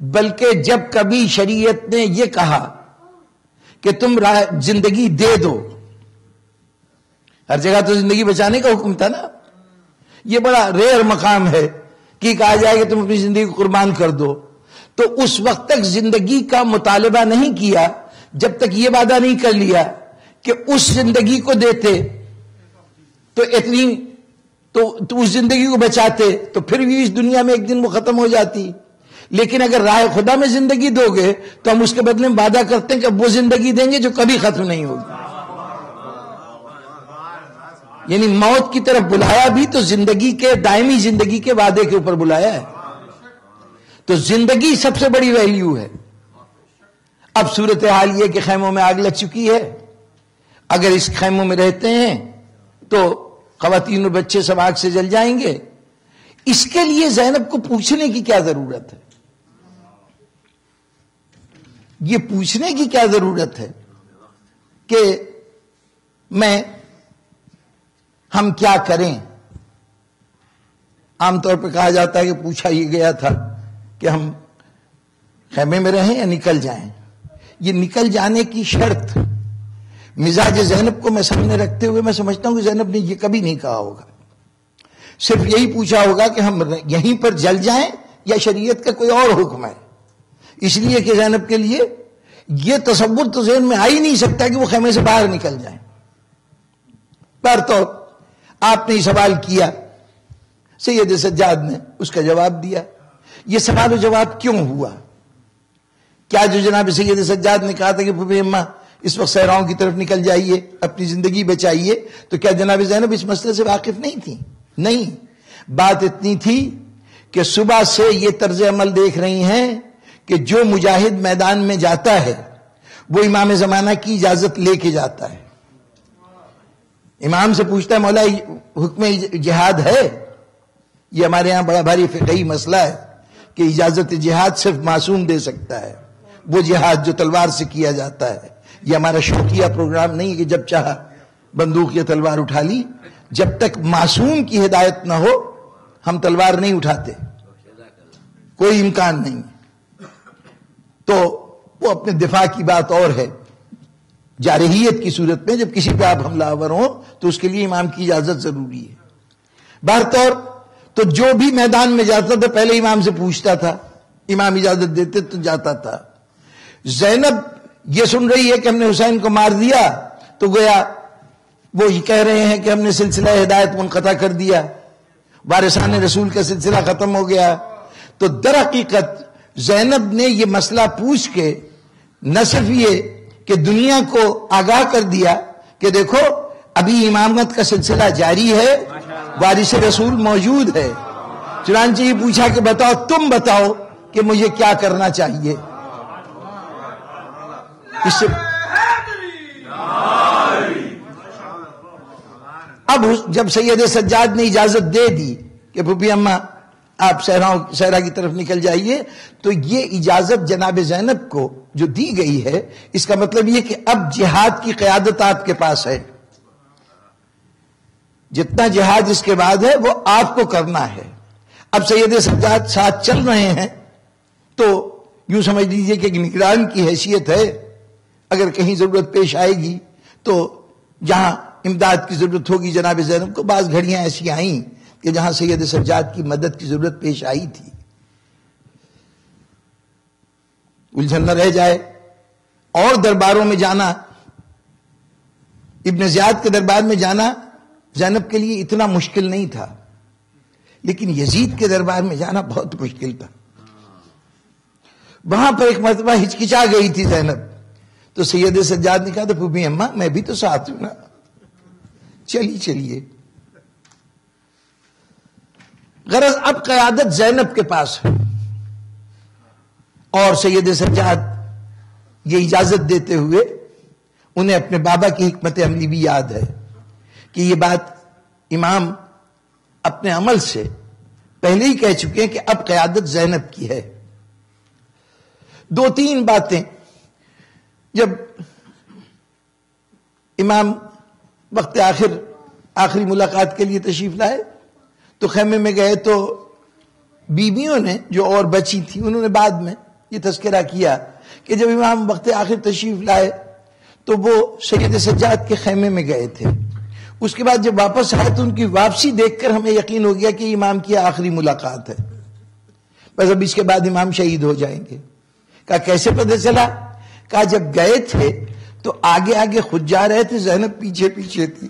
بلکہ جب کبھی شریعت نے یہ کہا کہ تم زندگی دے دو، ہر جگہ تو زندگی بچانے کا حکم تھا نا، یہ بڑا ریئر مقام ہے کہ کہا جائے کہ تم اپنی زندگی کو قربان کر دو. تو اس وقت تک زندگی کا مطالبہ نہیں کیا جب تک یہ وعدہ نہیں کر لیا کہ اس زندگی کو دیتے تو اتنی تو اس زندگی کو بچاتے تو پھر بھی اس دنیا میں ایک دن وہ ختم ہو جاتی. لیکن اگر راہ خدا میں زندگی دو گے تو ہم اس کے بدلے میں وعدہ کرتے ہیں کہ وہ زندگی دیں گے جو کبھی ختم نہیں ہوگی. یعنی موت کی طرف بلایا بھی تو زندگی کے، دائمی زندگی کے وعدے کے اوپر بلایا ہے. تو زندگی سب سے بڑی ویلیو ہے. اب صورتحال یہ کہ خیموں میں آگ لگ چکی ہے، اگر اس خیموں میں رہتے ہیں تو خواتین اور بچے سب آگ سے جل جائیں گے. اس کے لیے زینب کو پوچھنے کی کیا ضرورت ہے؟ یہ پوچھنے کی کیا ضرورت ہے کہ ہم کیا کریں؟ عام طور پہ کہا جاتا ہے کہ پوچھا یہ گیا تھا کہ ہم خیمے میں رہیں یا نکل جائیں. یہ نکل جانے کی شرط مزاج زینب کو میں سامنے رکھتے ہوئے میں سمجھتا ہوں کہ زینب نے یہ کبھی نہیں کہا ہوگا. صرف یہی پوچھا ہوگا کہ ہم یہیں پر جل جائیں یا شریعت کا کوئی اور حکم ہے. اس لیے کہ زینب کے لیے یہ تصور تو ذہن میں آ ہی نہیں سکتا کہ وہ خیمے سے باہر نکل جائیں. پر تو آپ نے یہ سوال کیا، سید سجاد نے اس کا جواب دیا. یہ سوال و جواب کیوں ہوا؟ کیا جو جناب سید سجاد نے کہا تھا کہ پھوپھی اماں اس وقت صحراؤں کی طرف نکل جائیے، اپنی زندگی بچائیے، تو کیا جناب زینب اس مسئلے سے واقف نہیں تھی؟ نہیں. بات اتنی تھی کہ صبح سے یہ طرز عمل دیکھ رہی ہیں کہ جو مجاہد میدان میں جاتا ہے وہ امام زمانہ کی اجازت لے کے جاتا ہے. امام سے پوچھتا ہے مولا حکم جہاد ہے؟ یہ ہمارے ہاں بڑا بھاری فقہی مسئلہ ہے کہ اجازت جہاد صرف معصوم دے سکتا ہے، وہ جہاد جو تلوار سے کیا جاتا ہے. یہ ہمارا شوقیہ پروگرام نہیں ہے کہ جب چاہا بندوق یا تلوار اٹھا لی. جب تک معصوم کی ہدایت نہ ہو ہم تلوار نہیں اٹھاتے، کوئی امکان نہیں. تو وہ اپنے دفاع کی بات اور ہے. جارحیت کی صورت میں جب کسی پہ آپ حملہ آور ہوں تو اس کے لیے امام کی اجازت ضروری ہے. بہرطور تو جو بھی میدان میں جاتا تھا پہلے امام سے پوچھتا تھا، امام اجازت دیتے تو جاتا تھا. زینب یہ سن رہی ہے کہ ہم نے حسین کو مار دیا تو گویا وہ یہ کہہ رہے ہیں کہ ہم نے سلسلہ ہدایت منقطع کر دیا، وارثان رسول کا سلسلہ ختم ہو گیا. تو در حقیقت زینب نے یہ مسئلہ پوچھ کے نہ صرف یہ کہ دنیا کو آگاہ کر دیا کہ دیکھو ابھی امامت کا سلسلہ جاری ہے، وارث رسول موجود ہے. چنانچہ یہ پوچھا کہ بتاؤ، تم بتاؤ کہ مجھے کیا کرنا چاہیے. اس سے اب جب سید سجاد نے اجازت دے دی کہ پھوپھی اماں آپ صحرا کی طرف نکل جائیے، تو یہ اجازت جناب زینب کو جو دی گئی ہے اس کا مطلب یہ کہ اب جہاد کی قیادت آپ کے پاس ہے. جتنا جہاد اس کے بعد ہے وہ آپ کو کرنا ہے. اب سید سجاد ساتھ چل رہے ہیں تو یوں سمجھ لیجئے کہ نگران کی حیثیت ہے. اگر کہیں ضرورت پیش آئے گی تو جہاں امداد کی ضرورت ہوگی جناب زینب کو، بعض گھڑیاں ایسی آئیں کہ جہاں سید سجاد کی مدد کی ضرورت پیش آئی تھی، الجھن نہ رہ جائے. اور درباروں میں جانا، ابن زیاد کے دربار میں جانا زینب کے لیے اتنا مشکل نہیں تھا، لیکن یزید کے دربار میں جانا بہت مشکل تھا. وہاں پر ایک مرتبہ ہچکچا گئی تھی زینب، تو سید سجاد نے کہا تو پھوپھی اماں میں بھی تو ساتھ ہوں نا، چلیے. غرض اب قیادت زینب کے پاس ہے، اور سید سجاد یہ اجازت دیتے ہوئے انہیں اپنے بابا کی حکمت عملی بھی یاد ہے کہ یہ بات امام اپنے عمل سے پہلے ہی کہہ چکے ہیں کہ اب قیادت زینب کی ہے. 2-3 باتیں. جب امام وقت آخری ملاقات کے لیے تشریف لائے تو خیمے میں گئے تو بیویوں نے جو اور بچی تھی انہوں نے بعد میں یہ تذکرہ کیا کہ جب امام وقت آخر تشریف لائے تو وہ سید سجاد کے خیمے میں گئے تھے. اس کے بعد جب واپس آئے تو ان کی واپسی دیکھ کر ہمیں یقین ہو گیا کہ امام کی آخری ملاقات ہے، بس اب اس کے بعد امام شہید ہو جائیں گے. کہا کیسے پتہ چلا؟ کہا جب گئے تھے تو آگے خود جا رہے تھے، زینب پیچھے تھی.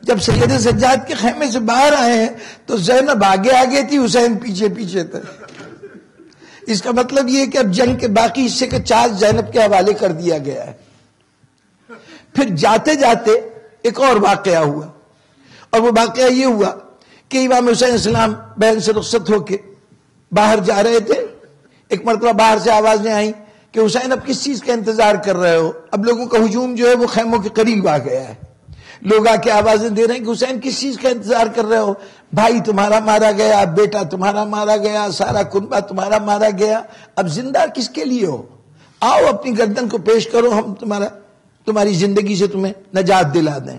جب سید سجاد کے خیمے سے باہر آئے ہیں تو زینب آگے تھی، حسین پیچھے تھے. اس کا مطلب یہ ہے کہ اب جنگ کے باقی حصے کا چارج زینب کے حوالے کر دیا گیا ہے. پھر جاتے ایک اور واقعہ ہوا، اور وہ واقعہ یہ ہوا کہ امام حسین السلام بہن سے رخصت ہو کے باہر جا رہے تھے. ایک مرتبہ باہر سے آوازیں آئیں کہ حسین اب کس چیز کا انتظار کر رہے ہو؟ اب لوگوں کا ہجوم جو ہے وہ خیموں کے قریب آ گیا ہے. لوگ آ کے آوازیں دے رہے ہیں کہ حسین کس چیز کا انتظار کر رہے ہو؟ بھائی تمہارا مارا گیا، بیٹا تمہارا مارا گیا، سارا کنبہ تمہارا مارا گیا، اب زندہ کس کے لیے ہو؟ آؤ اپنی گردن کو پیش کرو، ہم تمہاری زندگی سے تمہیں نجات دلا دیں.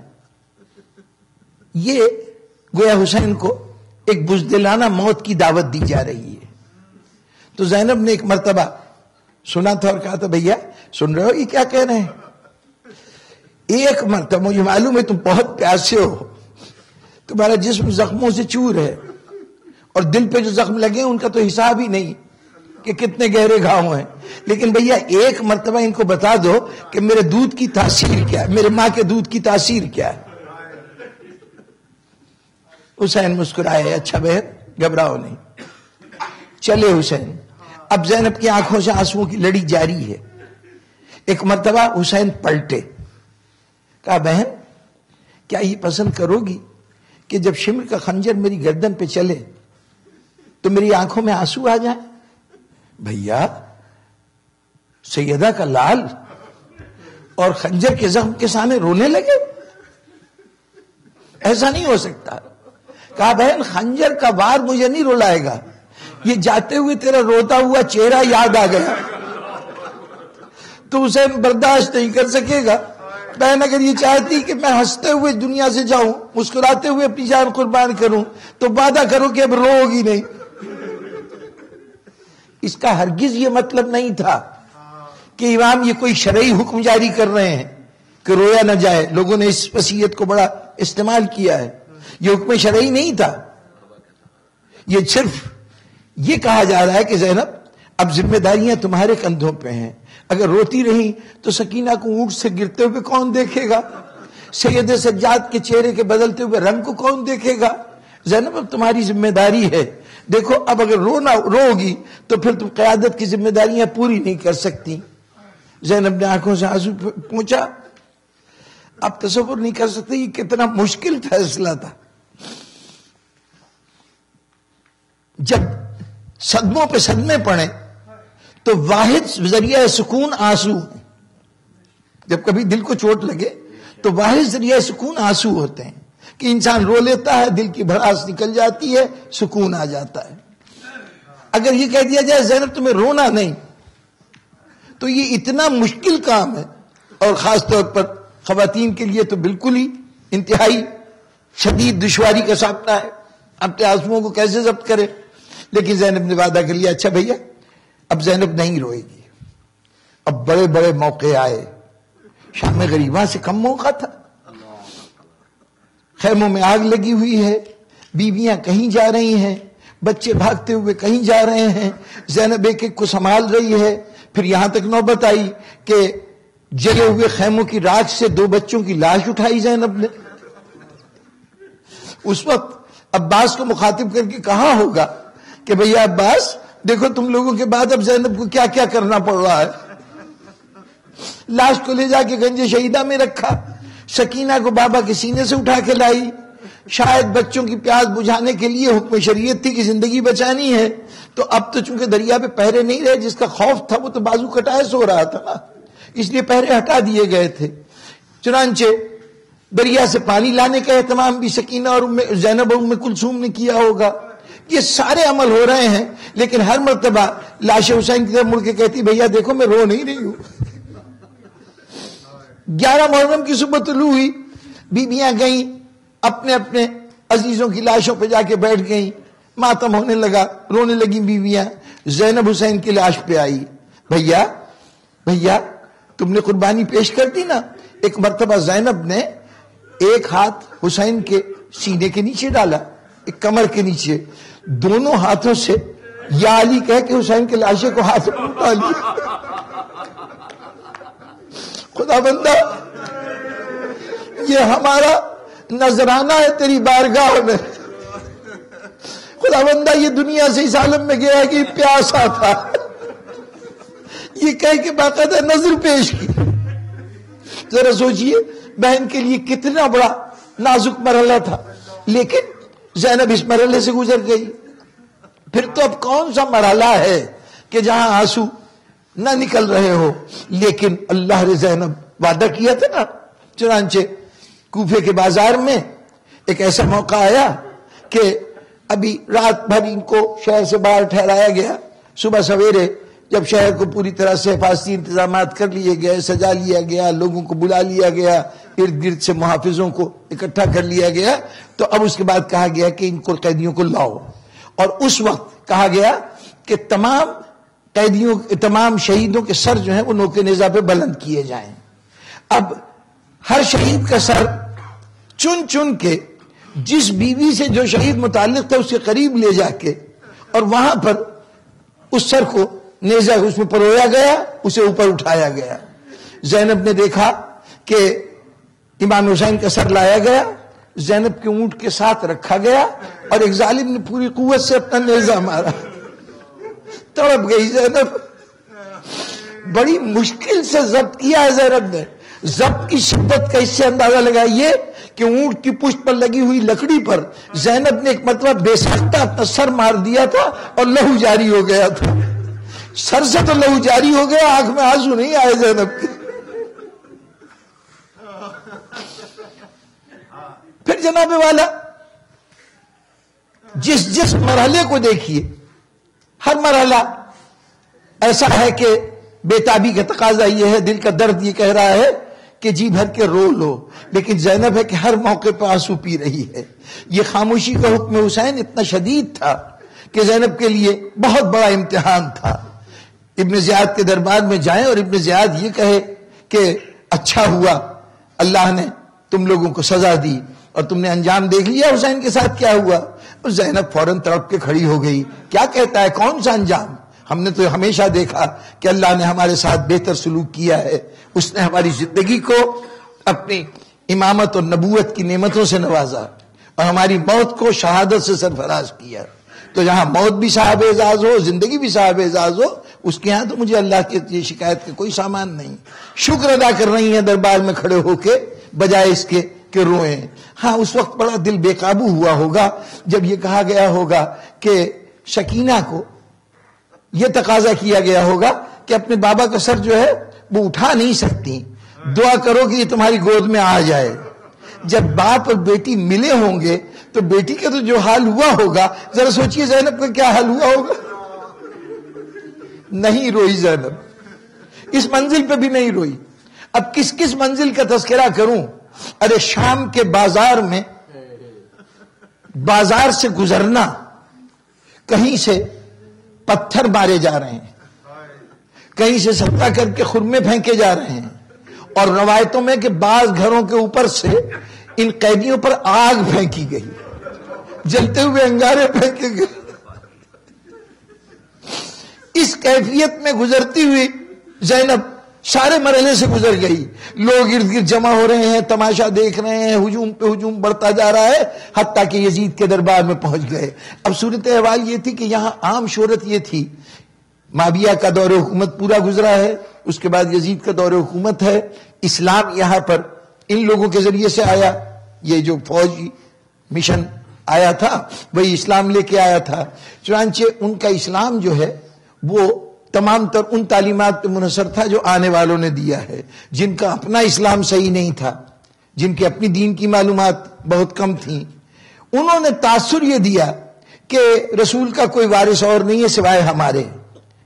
یہ گویا حسین کو ایک بزدلانہ موت کی دعوت دی جا رہی ہے. تو زینب نے ایک مرتبہ سنا تھا اور کہا تھا بھیا سن رہے ہو یہ کیا کہہ رہے ہیں؟ ایک مرتبہ مجھے معلوم ہے تم بہت پیاسے ہو، تمہارا جسم زخموں سے چور ہے، اور دل پہ جو زخم لگے ان کا تو حساب ہی نہیں کہ کتنے گہرے گھاؤ ہیں، لیکن بھیا ایک مرتبہ ان کو بتا دو کہ میرے دودھ کی تاثیر کیا ہے، میرے ماں کے دودھ کی تاثیر کیا ہے. حسین مسکرائے، اچھا بہن گھبراؤ نہیں. چلے حسین. اب زینب کی آنکھوں سے آنسوؤں کی لڑی جاری ہے. ایک مرتبہ حسین پلٹے، کہا بہن کیا یہ پسند کرو گی کہ جب شمر کا خنجر میری گردن پہ چلے تو میری آنکھوں میں آنسو آ جائیں؟ بھیا سیدہ کا لال اور خنجر کے زخم کے سامنے رونے لگے؟ ایسا نہیں ہو سکتا. کہا بہن خنجر کا وار مجھے نہیں رلائے گا، یہ جاتے ہوئے تیرا روتا ہوا چہرہ یاد آ گیا تو اسے برداشت نہیں کر سکے گا. بہن اگر یہ چاہتی کہ میں ہنستے ہوئے دنیا سے جاؤں، مسکراتے ہوئے اپنی جان قربان کروں، تو وعدہ کرو کہ اب رو گی نہیں. اس کا ہرگز یہ مطلب نہیں تھا کہ امام یہ کوئی شرعی حکم جاری کر رہے ہیں کہ رویا نہ جائے. لوگوں نے اس وصیت کو بڑا استعمال کیا ہے. یہ حکم شرعی نہیں تھا. یہ صرف یہ کہا جا رہا ہے کہ زینب اب ذمہ داریاں تمہارے کندھوں پہ ہیں. اگر روتی رہی تو سکینہ کو اونٹ سے گرتے ہوئے کون دیکھے گا؟ سید سجاد کے چہرے کے بدلتے ہوئے رنگ کو کون دیکھے گا؟ زینب اب تمہاری ذمہ داری ہے. دیکھو اب اگر روگی تو پھر تم قیادت کی ذمہ داریاں پوری نہیں کر سکتی. زینب نے آنکھوں سے آنسو پوچھا. اب تصور نہیں کر سکتے یہ کتنا مشکل فیصلہ تھا. جب صدموں پہ صدمے پڑے تو واحد ذریعہ سکون آنسو. جب کبھی دل کو چوٹ لگے تو واحد ذریعہ سکون آنسو ہوتے ہیں کہ انسان رو لیتا ہے، دل کی بھڑاس نکل جاتی ہے، سکون آ جاتا ہے. اگر یہ کہہ دیا جائے زینب تمہیں رونا نہیں تو یہ اتنا مشکل کام ہے، اور خاص طور پر خواتین کے لیے تو بالکل ہی انتہائی شدید دشواری کا سامنا ہے. اپنے آنسوؤں کو کیسے ضبط کرے؟ لیکن زینب نے وعدہ کر لیا اچھا بھیا اب زینب نہیں روئے گی. اب بڑے بڑے موقع آئے. شام غریباں سے کم موقع تھا. خیموں میں آگ لگی ہوئی ہے، بیویاں کہیں جا رہی ہیں، بچے بھاگتے ہوئے کہیں جا رہے ہیں، زینب ایک ایک کو سنبھال رہی ہے. پھر یہاں تک نوبت آئی کہ جلے ہوئے خیموں کی راکھ سے 2 بچوں کی لاش اٹھائی زینب نے. اس وقت عباس کو مخاطب کر کے کہا ہوگا کہ بھیا عباس دیکھو تم لوگوں کے بعد اب زینب کو کیا کیا کرنا پڑ رہا ہے. لاش کو لے جا کے گنج شہیدہ میں رکھا، سکینہ کو بابا کے سینے سے اٹھا کے لائی. شاید بچوں کی پیاس بجھانے کے لیے حکم شریعت تھی کہ زندگی بچانی ہے، تو اب تو چونکہ دریا پہ پہرے نہیں رہے، جس کا خوف تھا وہ تو بازو کٹائے سو رہا تھا نا، اس لیے پہرے ہٹا دیے گئے تھے. چنانچہ دریا سے پانی لانے کا اہتمام بھی سکینہ اور زینب اور ام کلثوم نے کیا ہوگا. یہ سارے عمل ہو رہے ہیں، لیکن ہر مرتبہ لاش حسین کی طرف مڑ کے کہتی بھیا دیکھو میں رو نہیں رہی ہوں. 11 محرم کی صبح طلوع ہوئی، بیویاں گئیں اپنے اپنے عزیزوں کی لاشوں پہ جا کے بیٹھ گئیں. ماتم ہونے لگا، رونے لگی بیویاں. زینب حسین کی لاش پہ آئی. بھیا بھیا تم نے قربانی پیش کر دی نا. ایک مرتبہ زینب نے ایک ہاتھ حسین کے سینے کے نیچے ڈالا، ایک کمر کے نیچے، دونوں ہاتھوں سے یا علی کہہ کے حسین کے لاشے کو ہاتھ میں اٹھا لیا. خدا بندہ یہ ہمارا نذرانہ ہے تیری بارگاہ میں. خدا بندہ یہ دنیا سے اس عالم میں گیا ہے کہ پیاسا تھا، یہ کہہ کے باقاعدہ نظر پیش کی. ذرا سوچئے بہن کے لیے کتنا بڑا نازک مرحلہ تھا، لیکن زینب اس مرحلے سے گزر گئی. پھر تو اب کون سا مرحلہ ہے کہ جہاں آنسو نہ نکل رہے ہو. لیکن اللہ نے زینب وعدہ کیا تھا نا. چنانچہ کوفے کے بازار میں ایک ایسا موقع آیا کہ ابھی رات بھر ان کو شہر سے باہر ٹھہرایا گیا. صبح سویرے جب شہر کو پوری طرح سے حفاظتی انتظامات کر لیے گئے، سجا لیا گیا، لوگوں کو بلا لیا گیا، ارد گرد سے محافظوں کو اکٹھا کر لیا گیا، تو اب اس کے بعد کہا گیا کہ ان کو قیدیوں کو لاؤ. اور اس وقت کہا گیا کہ تمام قیدیوں، تمام شہیدوں کے سر جو ہیں وہ نوک نیزہ پہ بلند کیے جائیں. اب ہر شہید کا سر چن چن کے جس بیوی سے جو شہید متعلق تھا اس کے قریب لے جا کے اور وہاں پر اس سر کو نیزہ اس میں پرویا گیا، اسے اوپر اٹھایا گیا. زینب نے دیکھا کہ امام حسین کا سر لایا گیا، زینب کے اونٹ کے ساتھ رکھا گیا اور ایک ظالم نے پوری قوت سے اپنا نیزہ مارا. تڑپ گئی زینب. بڑی مشکل سے ضبط کیا ہے زینب نے. ضبط کی شدت کا اس سے اندازہ لگائیے کہ اونٹ کی پشت پر لگی ہوئی لکڑی پر زینب نے ایک مطلب بے سختہ اپنا سر مار دیا تھا اور لہو جاری ہو گیا تھا. سر سے تو لہو جاری ہو گیا، آنکھ میں آنسو نہیں آئے زینب کے. پھر جناب والا جس مرحلے کو دیکھیے، ہر مرحلہ ایسا ہے کہ بے تابی کا تقاضا یہ ہے، دل کا درد یہ کہہ رہا ہے کہ جی بھر کے رو لو، لیکن زینب ہے کہ ہر موقع پہ آنسو پی رہی ہے. یہ خاموشی کا حکم حسین اتنا شدید تھا کہ زینب کے لیے بہت بڑا امتحان تھا. ابن زیاد کے دربار میں جائیں اور ابن زیاد یہ کہے کہ اچھا ہوا اللہ نے تم لوگوں کو سزا دی اور تم نے انجام دیکھ لیا حسین کے ساتھ کیا ہوا. اور زینب فوراً تڑپ کے کھڑی ہو گئی. کیا کہتا ہے؟ کون سا انجام؟ ہم نے تو ہمیشہ دیکھا کہ اللہ نے ہمارے ساتھ بہتر سلوک کیا ہے. اس نے ہماری زندگی کو اپنی امامت اور نبوت کی نعمتوں سے نوازا اور ہماری موت کو شہادت سے سرفراز کیا. تو جہاں موت بھی صاحب اعزاز ہو، زندگی بھی صاحب اعزاز ہو، اس کے ہاں تو مجھے اللہ کی شکایت کا کوئی سامان نہیں. شکر ادا کر رہی ہیں دربار میں کھڑے ہو کے بجائے اس کے کہ روئیں. ہاں اس وقت بڑا دل بے قابو ہوا ہوگا جب یہ کہا گیا ہوگا کہ سکینہ کو یہ تقاضا کیا گیا ہوگا کہ اپنے بابا کا سر جو ہے وہ اٹھا نہیں سکتی، دعا کرو کہ یہ تمہاری گود میں آ جائے. جب باپ اور بیٹی ملے ہوں گے تو بیٹی کا تو جو حال ہوا ہوگا، ذرا سوچئے زینب کا کیا حال ہوا ہوگا. نہیں روئی زینب، اس منزل پہ بھی نہیں روئی. اب کس منزل کا تذکرہ کروں. ارے شام کے بازار میں، بازار سے گزرنا، کہیں سے پتھر مارے جا رہے ہیں، کہیں سے سطح کر کے خرمے پھینکے جا رہے ہیں، اور روایتوں میں کہ بعض گھروں کے اوپر سے ان قیدیوں پر آگ پھینکی گئی، جلتے ہوئے انگارے پھینکے گئے. اس کیفیت میں گزرتی ہوئی زینب سارے مرحلے سے گزر گئی. لوگ ارد گرد جمع ہو رہے ہیں، تماشا دیکھ رہے ہیں، ہجوم پہ ہجوم بڑھتا جا رہا ہے، حتیٰ کہ یزید کے دربار میں پہنچ گئے. اب صورت احوال یہ تھی کہ یہاں عام شہرت یہ تھی، معاویہ کا دور حکومت پورا گزرا ہے، اس کے بعد یزید کا دور حکومت ہے. اسلام یہاں پر ان لوگوں کے ذریعے سے آیا، یہ جو فوجی مشن آیا تھا وہی اسلام لے کے آیا تھا. چنانچہ ان کا اسلام جو ہے وہ تمام تر ان تعلیمات پہ منحصر تھا جو آنے والوں نے دیا ہے. جن کا اپنا اسلام صحیح نہیں تھا، جن کے اپنی دین کی معلومات بہت کم تھیں، انہوں نے تاثر یہ دیا کہ رسول کا کوئی وارث اور نہیں ہے سوائے ہمارے،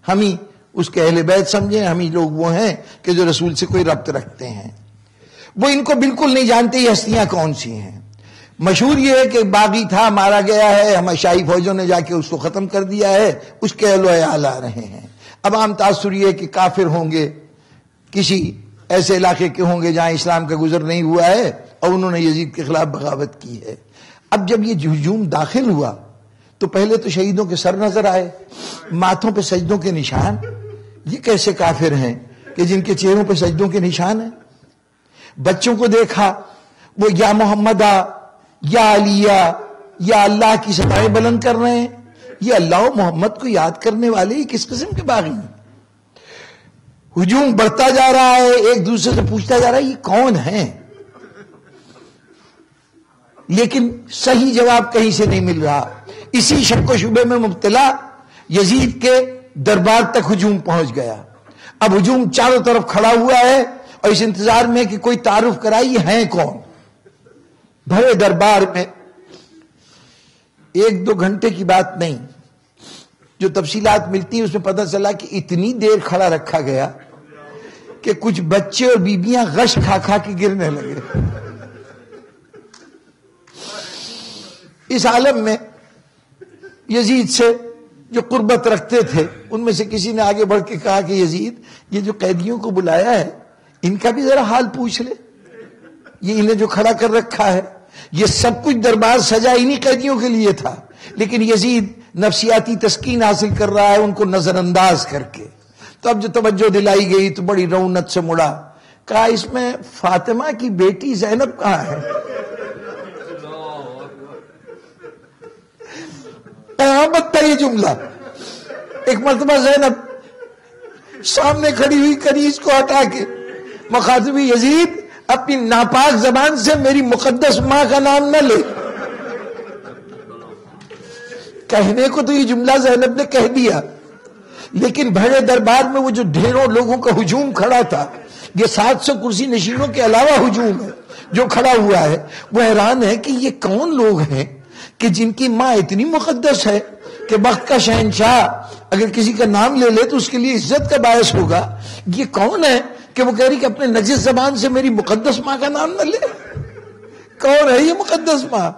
ہم ہی اس کے اہل بیت سمجھیں، ہم ہی لوگ وہ ہیں کہ جو رسول سے کوئی ربط رکھتے ہیں. وہ ان کو بالکل نہیں جانتے یہ ہستیاں کون سی ہیں. مشہور یہ ہے کہ باغی تھا، مارا گیا ہے، ہمیں شاہی فوجوں نے جا کے اس کو ختم کر دیا ہے، اس کے اہل و عیال آ رہے ہیں. اب عام تاثر یہ ہے کہ کافر ہوں گے، کسی ایسے علاقے کے ہوں گے جہاں اسلام کا گزر نہیں ہوا ہے اور انہوں نے یزید کے خلاف بغاوت کی ہے. اب جب یہ ہجوم داخل ہوا تو پہلے تو شہیدوں کے سر نظر آئے، ماتھوں پہ سجدوں کے نشان. یہ کیسے کافر ہیں کہ جن کے چہروں پہ سجدوں کے نشان ہیں. بچوں کو دیکھا، وہ یا محمدہ یا علیہ یا اللہ کی سدائیں بلند کر رہے ہیں. یہ اللہ و محمد کو یاد کرنے والے یہ کس قسم کے باغی ہیں. ہجوم بڑھتا جا رہا ہے، ایک دوسرے سے پوچھتا جا رہا ہے یہ کون ہیں. لیکن صحیح جواب کہیں سے نہیں مل رہا. اسی شک و شبے میں مبتلا یزید کے دربار تک ہجوم پہنچ گیا. اب ہجوم چاروں طرف کھڑا ہوا ہے اور اس انتظار میں کہ کوئی تعارف کرائے یہ ہیں کون. بھرے دربار میں 1-2 گھنٹے کی بات نہیں، جو تفصیلات ملتی ہیں اس میں پتہ چلا کہ اتنی دیر کھڑا رکھا گیا کہ کچھ بچے اور بیبیاں غش کھا کھا کے گرنے لگے. اس عالم میں یزید سے جو قربت رکھتے تھے ان میں سے کسی نے آگے بڑھ کے کہا کہ یزید یہ جو قیدیوں کو بلایا ہے ان کا بھی ذرا حال پوچھ لے. یہ انہیں جو کھڑا کر رکھا ہے یہ سب کچھ دربار سجا انہی قیدیوں کے لیے تھا، لیکن یزید نفسیاتی تسکین حاصل کر رہا ہے ان کو نظر انداز کر کے. تو اب جو توجہ دلائی گئی تو بڑی رونت سے مڑا، کہا اس میں فاطمہ کی بیٹی زینب کہاں ہے؟ قیامت تھا یہ جملہ. ایک مرتبہ زینب سامنے کھڑی ہوئی کنیز کو ہٹا کے مخاطبی یزید اپنی ناپاک زبان سے میری مقدس ماں کا نام نہ لے. کہنے کو تو یہ جملہ زینب نے کہہ دیا، لیکن بھرے دربار میں وہ جو ڈھیروں لوگوں کا ہجوم کھڑا تھا، یہ 700 کرسی نشینوں کے علاوہ ہجوم ہے جو کھڑا ہوا ہے، وہ حیران ہے کہ یہ کون لوگ ہیں کہ جن کی ماں اتنی مقدس ہے کہ وقت کا شہنشاہ اگر کسی کا نام لے لے تو اس کے لیے عزت کا باعث ہوگا. یہ کون ہے کہ وہ کہہ رہی کہ اپنے نجس زبان سے میری مقدس ماں کا نام نہ لے؟ کون ہے یہ مقدس ماں؟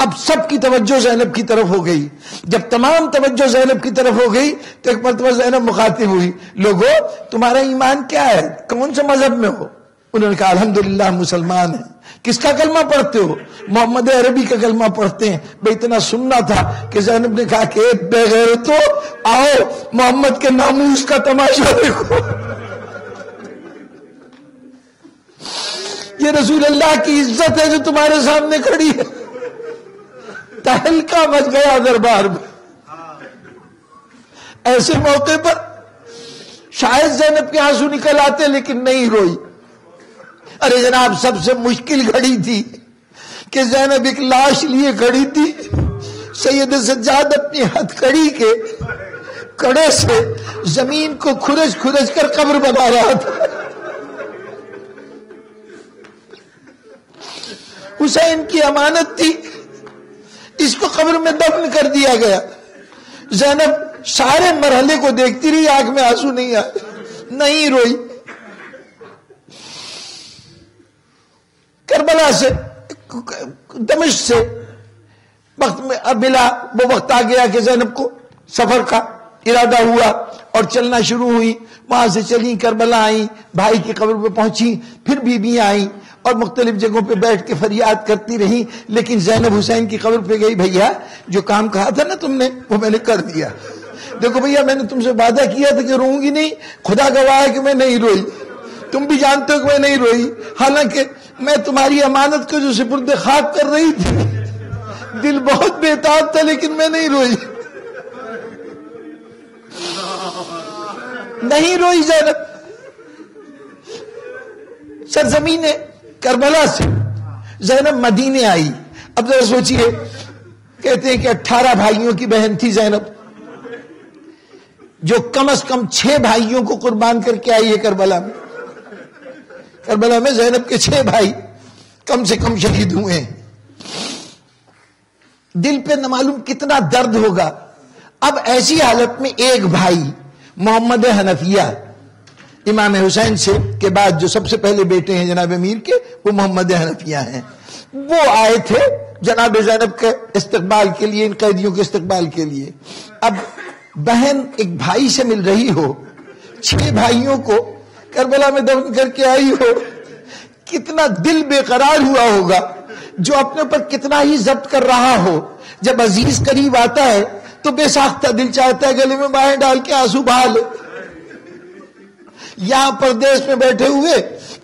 اب سب کی توجہ زینب کی طرف ہو گئی. جب تمام توجہ زینب کی طرف ہو گئی تو ایک مرتبہ زینب مخاطب ہوئی، لوگو تمہارا ایمان کیا ہے، کون سے مذہب میں ہو؟ انہوں نے کہا الحمدللہ مسلمان ہیں. کس کا کلمہ پڑھتے ہو؟ محمد عربی کا کلمہ پڑھتے ہیں. بھئی اتنا سننا تھا کہ زینب نے کہا کہ بے غیرتو آؤ محمد کے ناموس کا تماشا دیکھو. یہ رسول اللہ کی عزت ہے جو تمہارے سامنے کھڑی ہے. تہلکہ مچ گیا دربار میں. ایسے موقع پر شاید زینب کے آنسو نکل آتے لیکن نہیں روئی. ارے جناب سب سے مشکل گھڑی تھی کہ زینب ایک لاش لیے کھڑی تھی. سید سجاد اپنی ہتھکڑی کے کڑے سے زمین کو کھرچ کھرچ کر قبر بنا رہا تھا. حسین کی امانت تھی، اس کو قبر میں دفن کر دیا گیا. زینب سارے مرحلے کو دیکھتی رہی، آنکھ میں آنسو نہیں آئے، نہیں روئی. کربلا سے دمشق سے وقت میں ملا، وہ وقت آ گیا کہ زینب کو سفر کا ارادہ ہوا اور چلنا شروع ہوئی. وہاں سے چلی کربلا آئیں، بھائی کی قبر پہ پہنچی، پھر بیویاں آئیں اور مختلف جگہوں پہ بیٹھ کے فریاد کرتی رہی. لیکن زینب حسین کی قبر پہ گئی، بھیا جو کام کہا تھا نا تم نے وہ میں نے کر دیا. دیکھو بھیا میں نے تم سے وعدہ کیا تھا کہ روؤں گی نہیں، خدا گواہ ہے کہ میں نہیں روئی. تم بھی جانتے ہو کہ میں نہیں روئی، حالانکہ میں تمہاری امانت کو جو سپرد خاک کر رہی تھی دل بہت بےتاب تھا لیکن میں نہیں روئی. نہیں روئی زینب. سرزمین کربلا سے زینب مدینے آئی. اب ذرا سوچئے، کہتے ہیں کہ 18 بھائیوں کی بہن تھی زینب، جو کم از کم 6 بھائیوں کو قربان کر کے آئی ہے کربلا میں. کربلا میں زینب کے 6 بھائی کم سے کم شہید ہوئے ہیں. دل پہ نہ معلوم کتنا درد ہوگا. اب ایسی حالت میں ایک بھائی محمد حنفیہ، امام حسین سے کے بعد جو سب سے پہلے بیٹے ہیں جناب امیر کے، وہ محمد حنفیہ ہیں. وہ آئے تھے جناب زینب کے استقبال کے لیے، ان قیدیوں کے استقبال کے لیے. اب بہن ایک بھائی سے مل رہی ہو، 6 بھائیوں کو کربلا میں دفن کر کے آئی ہو، کتنا دل بے قرار ہوا ہوگا، جو اپنے اوپر کتنا ہی ضبط کر رہا ہو. جب عزیز قریب آتا ہے تو بے ساختہ دل چاہتا ہے گلے میں باہیں ڈال کے آنسو بہا لے. یہاں پردیس میں بیٹھے ہوئے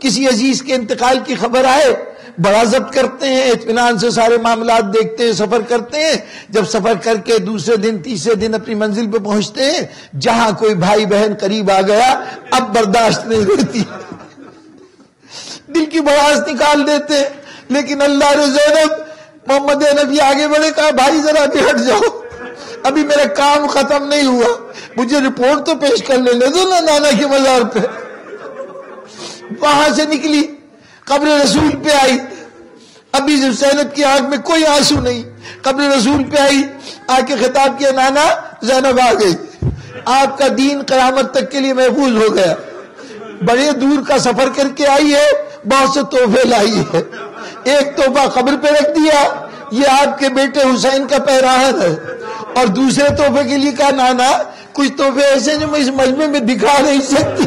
کسی عزیز کے انتقال کی خبر آئے، بڑا ضبط کرتے ہیں، اطمینان سے سارے معاملات دیکھتے ہیں، سفر کرتے ہیں. جب سفر کر کے دوسرے دن تیسرے دن اپنی منزل پہ پہنچتے ہیں، جہاں کوئی بھائی بہن قریب آ گیا اب برداشت نہیں رہتی، دل کی بڑاس نکال دیتے ہیں. لیکن اللہ نے زینب محمد نبی آگے بڑھے، کہا بھائی ذرا بھی ہٹ جاؤ، ابھی میرا کام ختم نہیں ہوا، مجھے رپورٹ تو پیش کر لینے دو نا نانا کے مزار پہ۔ وہاں سے نکلی، قبر رسول پہ آئی، ابھی زینب کی آنکھ میں کوئی آنسو نہیں، قبر رسول پہ آئی، آ کے خطاب کیا، نانا زینب آ گئی، آپ کا دین قیامت تک کے لیے محفوظ ہو گیا، بڑے دور کا سفر کر کے آئی ہے، بہت سے تحفے لائی ہے، ایک تحفہ قبر پہ رکھ دیا، یہ آپ کے بیٹے حسین کا پیراہن ہے، اور دوسرے تحفے کے لیے کہا نانا کچھ تحفے ایسے جو میں اس مجمع میں دکھا نہیں سکتی،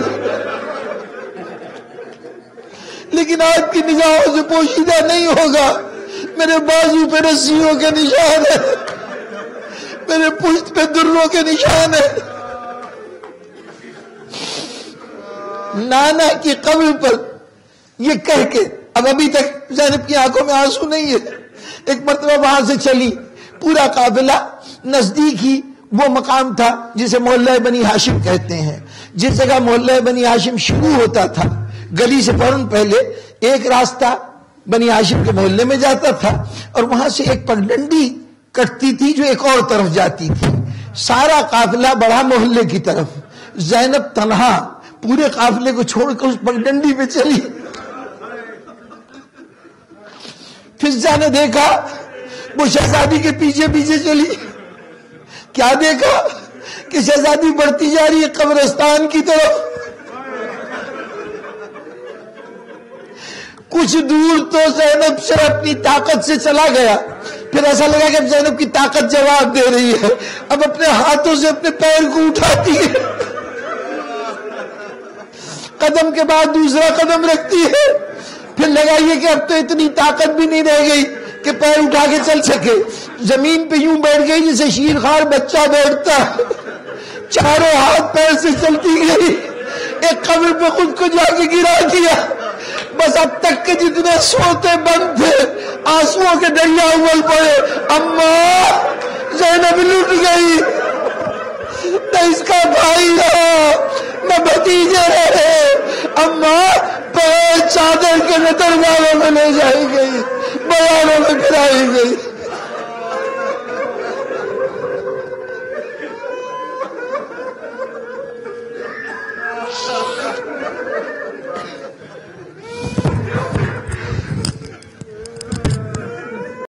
لیکن آپ کی نگاہوں سے پوشیدہ نہیں ہوگا، میرے بازو پہ رسیوں کے نشان ہے، میرے پشت پہ دروں کے نشان ہے۔ نانا کی قبر پر یہ کہہ کے، اب ابھی تک زینب کی آنکھوں میں آنسو نہیں ہے، ایک مرتبہ وہاں سے چلی، پورا قافلہ، نزدیک ہی وہ مقام تھا جسے محلہ بنی ہاشم کہتے ہیں، جس جگہ محلہ بنی ہاشم شروع ہوتا تھا، گلی سے فوراً پہلے ایک راستہ بنی ہاشم کے محلے میں جاتا تھا، اور وہاں سے ایک پگڈنڈی کٹتی تھی جو ایک اور طرف جاتی تھی، سارا قافلہ بڑھا محلے کی طرف، زینب تنہا پورے قافلے کو چھوڑ کر اس پگڈنڈی پہ چلی۔ فضہ نے دیکھا وہ شہزادی کے پیچھے پیچھے چلی، کیا دیکھا کہ شہزادی بڑھتی جا رہی ہے قبرستان کی طرف، کچھ دور تو زینب سے اپنی طاقت سے چلا گیا، پھر ایسا لگا کہ اب زینب کی طاقت جواب دے رہی ہے، اب اپنے ہاتھوں سے اپنے پیر کو اٹھاتی ہے، قدم کے بعد دوسرا قدم رکھتی ہے، پھر لگائیے کہ اب تو اتنی طاقت بھی نہیں رہ گئی کہ پیر اٹھا کے چل سکے، زمین پہ یوں بیٹھ گئی جیسے شیرخوار بچہ بیٹھتا ہے، چاروں ہاتھ پیر سے چلتی گئی، ایک قبر پہ خود کو جا کے گرا دیا، بس اب تک کے جتنے سوتے بند تھے آنسوؤں کے دریا اول پڑے، اماں زینب لٹ گئی، نہ اس کا بھائی رہا نہ بھتیجے رہے، اماں پیر چادر کے نتر والوں میں لے جائی گئی، بیانوں میں گرائی گئی۔